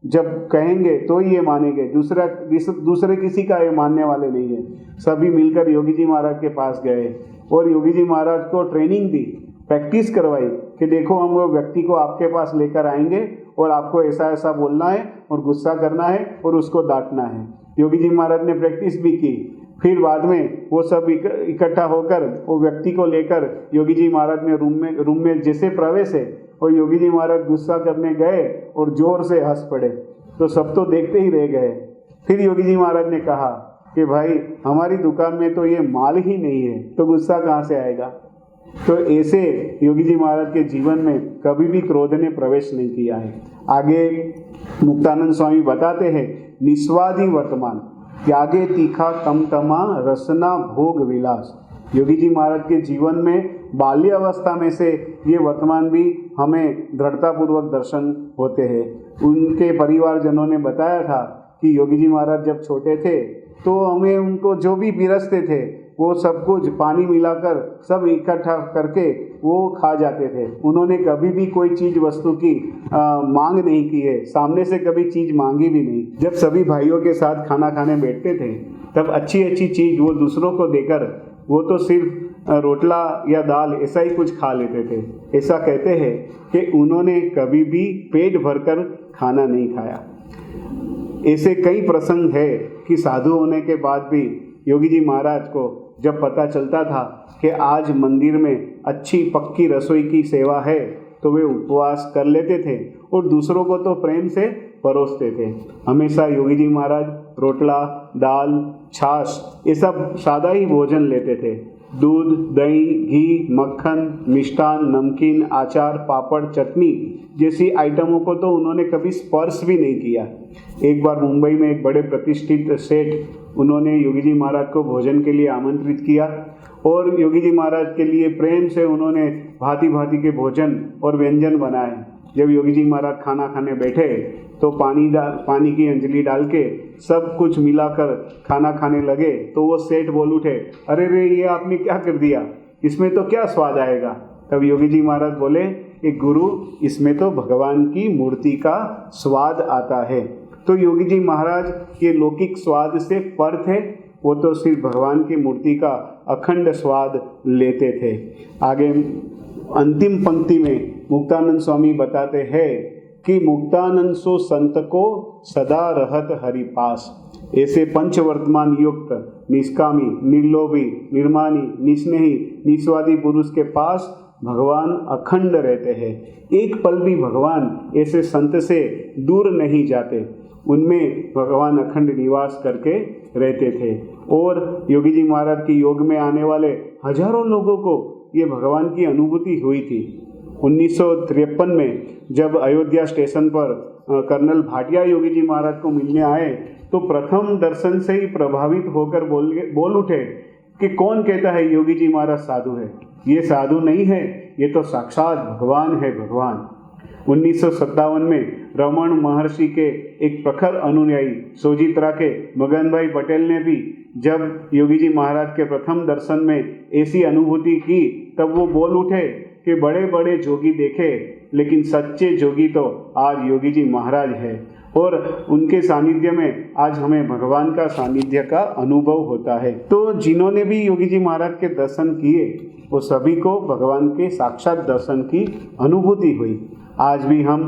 जब कहेंगे तो ही ये मानेंगे, दूसरे किसी का ये मानने वाले नहीं है। सभी मिलकर योगी जी महाराज के पास गए और योगी जी महाराज को ट्रेनिंग दी, प्रैक्टिस करवाई कि देखो हम वो व्यक्ति को आपके पास लेकर आएंगे और आपको ऐसा ऐसा बोलना है और गुस्सा करना है और उसको डांटना है। योगी जी महाराज ने प्रैक्टिस भी की। फिर बाद में वो सब इकट्ठा होकर वो व्यक्ति को लेकर योगी जी महाराज ने रूम में जैसे प्रवेश है और योगी जी महाराज गुस्सा करने गए और जोर से हंस पड़े। तो सब तो देखते ही रह गए। फिर योगी जी महाराज ने कहा कि भाई हमारी दुकान में तो ये माल ही नहीं है, तो गुस्सा कहाँ से आएगा। तो ऐसे योगी जी महाराज के जीवन में कभी भी क्रोध ने प्रवेश नहीं किया है। आगे मुक्तानंद स्वामी बताते हैं, निस्वादी वर्तमान त्यागे तीखा तमतमा रसना भोग विलास। योगी जी महाराज के जीवन में बाल्य अवस्था में से ये वर्तमान भी हमें दृढ़तापूर्वक दर्शन होते हैं। उनके परिवारजनों ने बताया था कि योगी जी महाराज जब छोटे थे तो हमें उनको जो भी पिरसते थे वो सब कुछ पानी मिलाकर सब इकट्ठा करके वो खा जाते थे। उन्होंने कभी भी कोई चीज़ वस्तु की मांग नहीं की है, सामने से कभी चीज़ मांगी भी नहीं। जब सभी भाइयों के साथ खाना खाने बैठते थे तब अच्छी अच्छी चीज़ वो दूसरों को देकर वो तो सिर्फ रोटला या दाल ऐसा ही कुछ खा लेते थे। ऐसा कहते हैं कि उन्होंने कभी भी पेट भरकर खाना नहीं खाया। ऐसे कई प्रसंग है कि साधु होने के बाद भी योगी जी महाराज को जब पता चलता था कि आज मंदिर में अच्छी पक्की रसोई की सेवा है तो वे उपवास कर लेते थे और दूसरों को तो प्रेम से परोसते थे। हमेशा योगी जी महाराज रोटला, दाल, छाछ ये सब सादा ही भोजन लेते थे। दूध, दही, घी, मक्खन, मिष्ठान, नमकीन, आचार, पापड़, चटनी जैसी आइटमों को तो उन्होंने कभी स्पर्श भी नहीं किया। एक बार मुंबई में एक बड़े प्रतिष्ठित सेठ उन्होंने योगी जी महाराज को भोजन के लिए आमंत्रित किया और योगी जी महाराज के लिए प्रेम से उन्होंने भांति भांति के भोजन और व्यंजन बनाए। जब योगी जी महाराज खाना खाने बैठे तो पानी की अंजलि डाल के सब कुछ मिलाकर खाना खाने लगे तो वो सेठ बोल उठे, अरे रे ये आपने क्या कर दिया, इसमें तो क्या स्वाद आएगा। तब योगी जी महाराज बोले, एक गुरु इसमें तो भगवान की मूर्ति का स्वाद आता है। तो योगी जी महाराज ये लौकिक स्वाद से पर थे, वो तो सिर्फ भगवान की मूर्ति का अखंड स्वाद लेते थे। आगे अंतिम पंक्ति में मुक्तानंद स्वामी बताते हैं कि मुक्तानंद सो संत को सदा रहत हरि पास। ऐसे पंचवर्तमान युक्त निष्कामी, निर्लोभी, निर्मानी, निस्नेही, निस्वादी पुरुष के पास भगवान अखंड रहते हैं। एक पल भी भगवान ऐसे संत से दूर नहीं जाते। उनमें भगवान अखंड निवास करके रहते थे। और योगी जी महाराज के योग में आने वाले हजारों लोगों को ये भगवान की अनुभूति हुई थी। 1953 में जब अयोध्या स्टेशन पर कर्नल भाटिया योगी जी महाराज को मिलने आए तो प्रथम दर्शन से ही प्रभावित होकर बोल उठे कि कौन कहता है योगी जी महाराज साधु है? ये साधु नहीं है, ये तो साक्षात भगवान है, भगवान। 1957 में रमण महर्षि के एक प्रखर अनुयायी सोजित्रा के मगन भाई पटेल ने भी जब योगी जी महाराज के प्रथम दर्शन में ऐसी अनुभूति की तब वो बोल उठे कि बड़े बड़े जोगी देखे लेकिन सच्चे जोगी तो आज योगी जी महाराज है। और उनके सानिध्य में आज हमें भगवान का सानिध्य का अनुभव होता है। तो जिन्होंने भी योगी जी महाराज के दर्शन किए वो सभी को भगवान के साक्षात दर्शन की अनुभूति हुई। आज भी हम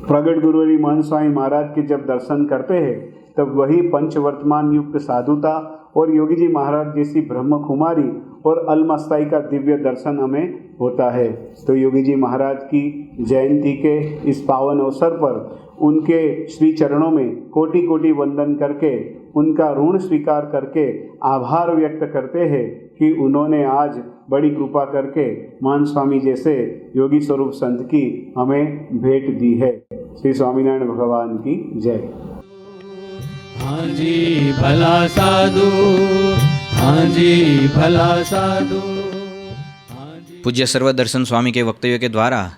प्रगट गुरुवरी महंत स्वामी महाराज के जब दर्शन करते हैं तब वही पंचवर्तमान युक्त साधुता और योगी जी महाराज जैसी ब्रह्म कुमारी और अलमस्ताई का दिव्य दर्शन हमें होता है। तो योगी जी महाराज की जयंती के इस पावन अवसर पर उनके श्री चरणों में कोटि कोटि वंदन करके उनका ऋण स्वीकार करके आभार व्यक्त करते हैं कि उन्होंने आज बड़ी कृपा करके महंत स्वामी जैसे योगी स्वरूप संत की हमें भेंट दी है। श्री स्वामीनारायण भगवान की जय। हाँ जी भला साधु, हाँ जी भला साधु। पूज्य सर्वदर्शन स्वामी के वक्तव्य के द्वारा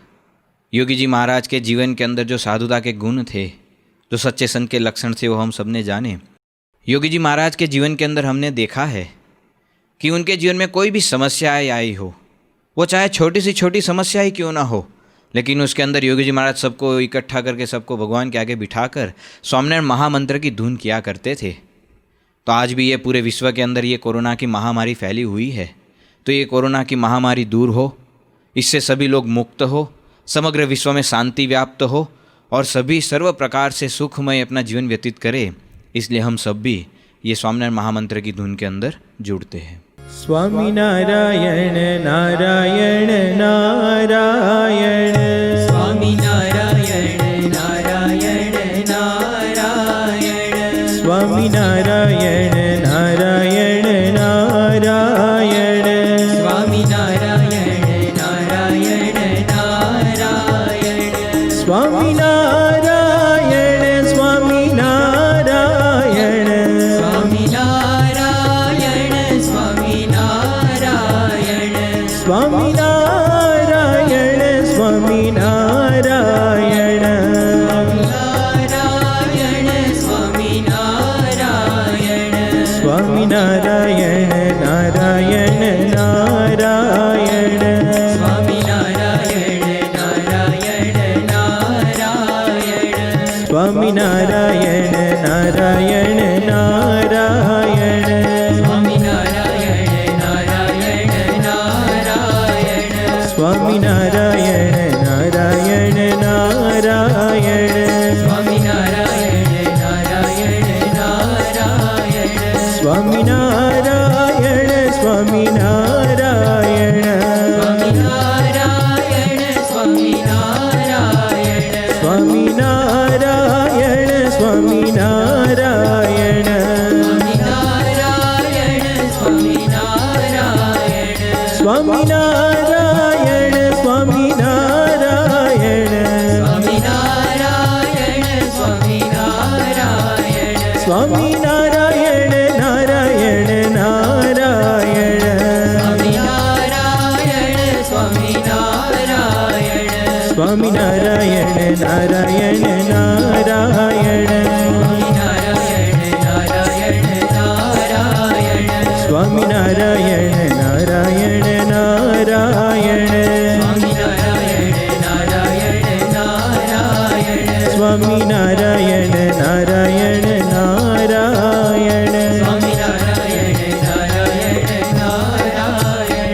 योगी जी महाराज के जीवन के अंदर जो साधुता के गुण थे, जो सच्चे संत के लक्षण थे, वो हम सब ने जाने। योगी जी महाराज के जीवन के अंदर हमने देखा है कि उनके जीवन में कोई भी समस्या आई हो, वो चाहे छोटी सी छोटी समस्या ही क्यों ना हो, लेकिन उसके अंदर योगी जी महाराज सबको इकट्ठा करके सबको भगवान के आगे बिठाकर स्वामीनारायण महामंत्र की धुन किया करते थे। तो आज भी ये पूरे विश्व के अंदर ये कोरोना की महामारी फैली हुई है, तो ये कोरोना की महामारी दूर हो, इससे सभी लोग मुक्त हो, समग्र विश्व में शांति व्याप्त हो और सभी सर्व प्रकार से सुखमय अपना जीवन व्यतीत करें। इसलिए हम सब भी ये स्वामीनारायण महामंत्र की धुन के अंदर जुड़ते हैं। स्वामी नारायण नारायण नारायण, स्वामी नारायण नारायण नारायण, स्वामी नारायण नारायण नारायण, स्वामी नारायण नारायण नारायण, स्वामी नारायण स्वामी नारायण, स्वामी नारायण स्वामी नारायण, स्वामी नारायण स्वामी नारायण, नारायण स्वामी नारायण, स्वामी नारायण नारायण नारायण, स्वामी नारायण नारायण नारायण, स्वामी नारायण नारायण नारायण, स्वामी नारायण नारायण नारायण, स्वामी नारायण नारायण नारायण, स्वामी नारायण नारायण नारायण, स्वामी नारायण स्वामी नारायण, स्वामी नारायण स्वामी नारायण, स्वामी नारायण स्वामी नारायण, स्वामी नारायण स्वामी नारायण, स्वामी नारायण स्वामी नारायण, स्वामी नारायण स्वामी स्वामी नारायण, नारायण नारायण नारायण, स्वामी नारायण स्वामी नारायण, स्वामी नारायण नारायण नारायण, स्वामी नारायण नारायण नारायण, स्वामी नारायण नारायण नारायण, स्वामी नारायण नारायण नारायण।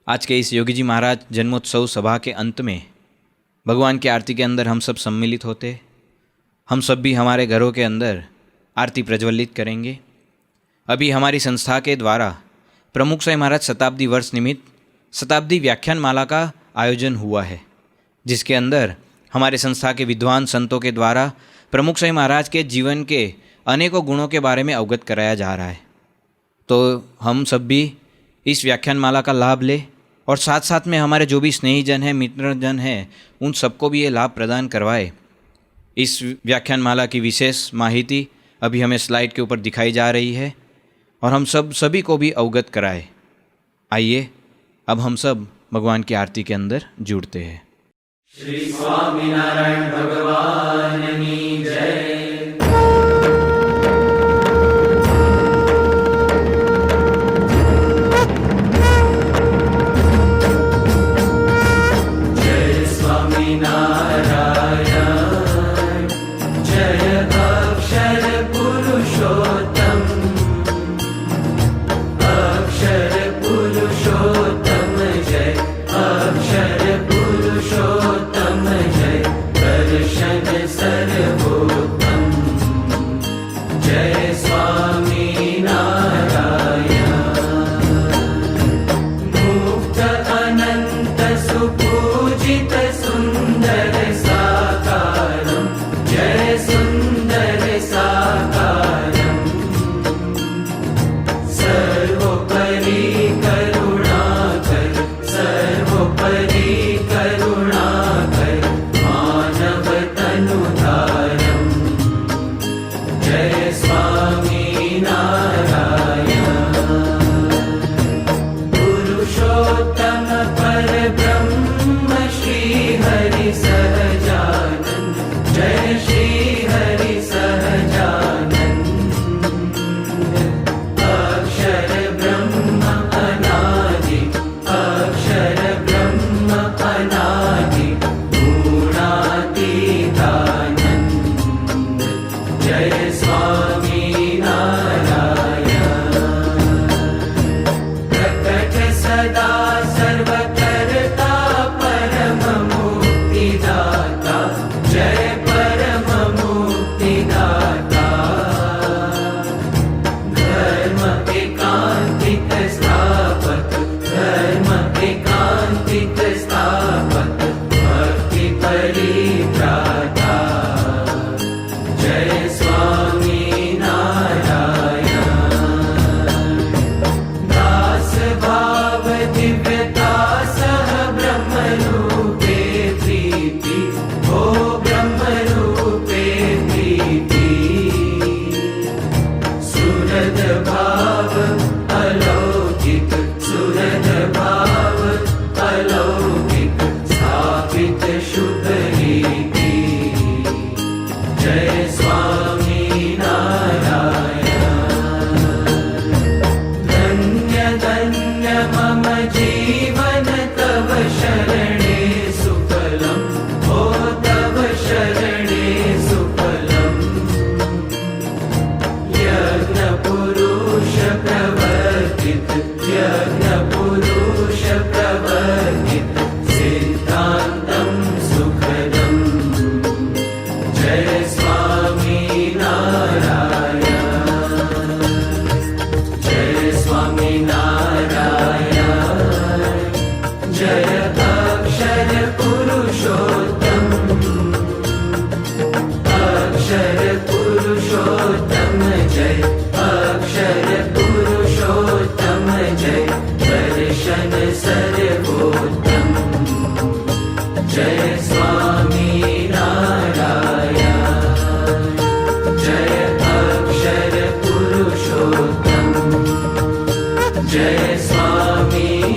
आज के इस योगी जी महाराज जन्मोत्सव सभा के अंत में भगवान की आरती के अंदर हम सब सम्मिलित होते। हम सब भी हमारे घरों के अंदर आरती प्रज्वलित करेंगे। अभी हमारी संस्था के द्वारा प्रमुख स्वामी महाराज शताब्दी वर्ष निमित्त शताब्दी व्याख्यान माला का आयोजन हुआ है। जिसके अंदर हमारे संस्था के विद्वान संतों के द्वारा प्रमुख स्वामी महाराज के जीवन के अनेकों गुणों के बारे में अवगत कराया जा रहा है। तो हम सब भी इस व्याख्यानमाला का लाभ लें और साथ साथ में हमारे जो भी स्नेहीजन हैं, मित्रजन हैं, उन सबको भी ये लाभ प्रदान करवाए। इस व्याख्यानमाला की विशेष माहिती अभी हमें स्लाइड के ऊपर दिखाई जा रही है और हम सभी को भी अवगत कराए। आइए अब हम सब भगवान की आरती के अंदर जुड़ते हैं। श्री स्वामीनारायण भगवान की जय। जय स्वामीनारायण, जय अक्षर पुरुषोत्तम, अक्षर पुरुषोत्तम जय, अक्षर पुरुषोत्तम जय, दर्शन सर्वोत्तम जय स्वामीनारायण। मुक्त अनंत सुपूजित सुंदर साकारं जय सुंदर साकारं, सर्वोपरि करुणाकर, सर्वोपरि करुणाकर, मानव तनुधारं जय स्वामीनारायण। पुरुषोत्तम परब्रह्म श्री हरि सहजानंद जय श्री हरि सहजानंद, अक्षर ब्रह्म अनादि, अक्षर ब्रह्म अनादि, गुणातीतानंद जय स्वामीनारायण। प्रकट सदा सर्वकर्ता परम मुक्तिदाता जय परम मुक्तिदाता, धर्म एकांतिक स्थापक, धर्म एकांतिक स्थापक, भक्ति परित्राता जय स्वामीनारायण। दास भाव दिव्यता सह ब्रह्म रूपे प्रीति, हो ब्रह्म रूपे प्रीति, सुहृद भाव अलौकिक, सुहृद भाव अलौकिक, स्थापित शुभ रीति जय स्वामीनारायण। धन्य धन्य मम जीवन तव शरणे सुफलम्, हो तव शरणे सुफलम्, यज्ञ पुरुष प्रवर्तित, यज्ञ पुरुष प्रवर्तित, सिद्धान्तं सुखदम् जय स्वामीनारायण। जय स्वामीनारायण, जय अक्षर पुरुषोत्तम, अक्षर पुरुषोत्तम जय, अक्षर पुरुषोत्तम जय, दर्शन सर्वोत्तम जय स्वामीनारायण। जय अक्षर पुरुषोत्तम, जय स्वामीनारायण।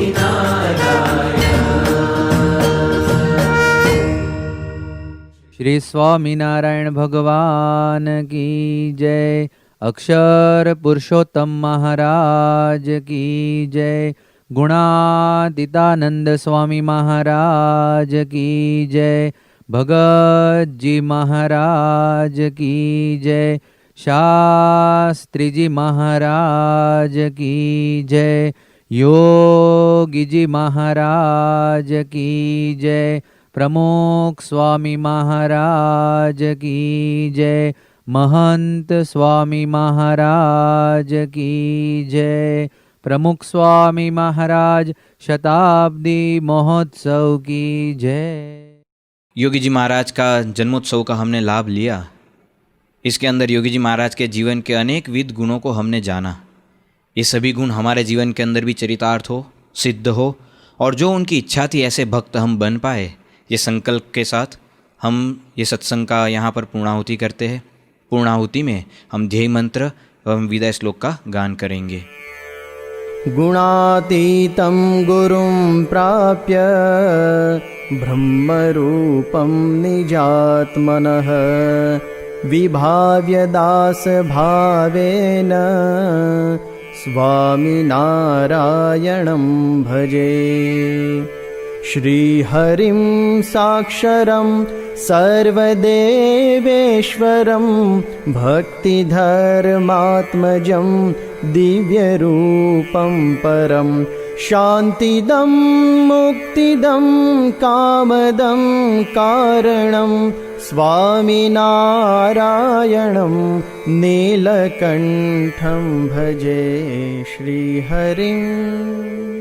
श्री स्वामीनारायण भगवान की जय। अक्षर पुरुषोत्तम महाराज की जय। गुणातीतानंद स्वामी महाराज की जय। भगत जी महाराज की जय। शास्त्री जी महाराज की जय। योगी जी महाराज की जय। प्रमुख स्वामी महाराज की जय। महंत स्वामी महाराज की जय। प्रमुख स्वामी महाराज शताब्दी महोत्सव की जय। योगी जी महाराज का जन्मोत्सव का हमने लाभ लिया। इसके अंदर योगी जी महाराज के जीवन के अनेक विध गुणों को हमने जाना। ये सभी गुण हमारे जीवन के अंदर भी चरितार्थ हो, सिद्ध हो, और जो उनकी इच्छा थी ऐसे भक्त हम बन पाए, ये संकल्प के साथ हम ये सत्संग का यहाँ पर पूर्णाहुति करते हैं। पूर्णाहुति में हम ध्येय मंत्र एवं विदाय श्लोक का गान करेंगे। गुणातीतं गुरुं प्राप्य ब्रह्मरूपं निजात्मनः विभाव्य दासभावेन स्वामिनारायणं भजे। श्रीहरिं साक्षरं सर्वदेवेश्वरं भक्तिधर्मात्मजं दिव्यरूपं परं शान्तिदं मुक्तिदं कामदं कारणं स्वामिनारायणं नीलकण्ठं भजे श्रीहरिम्।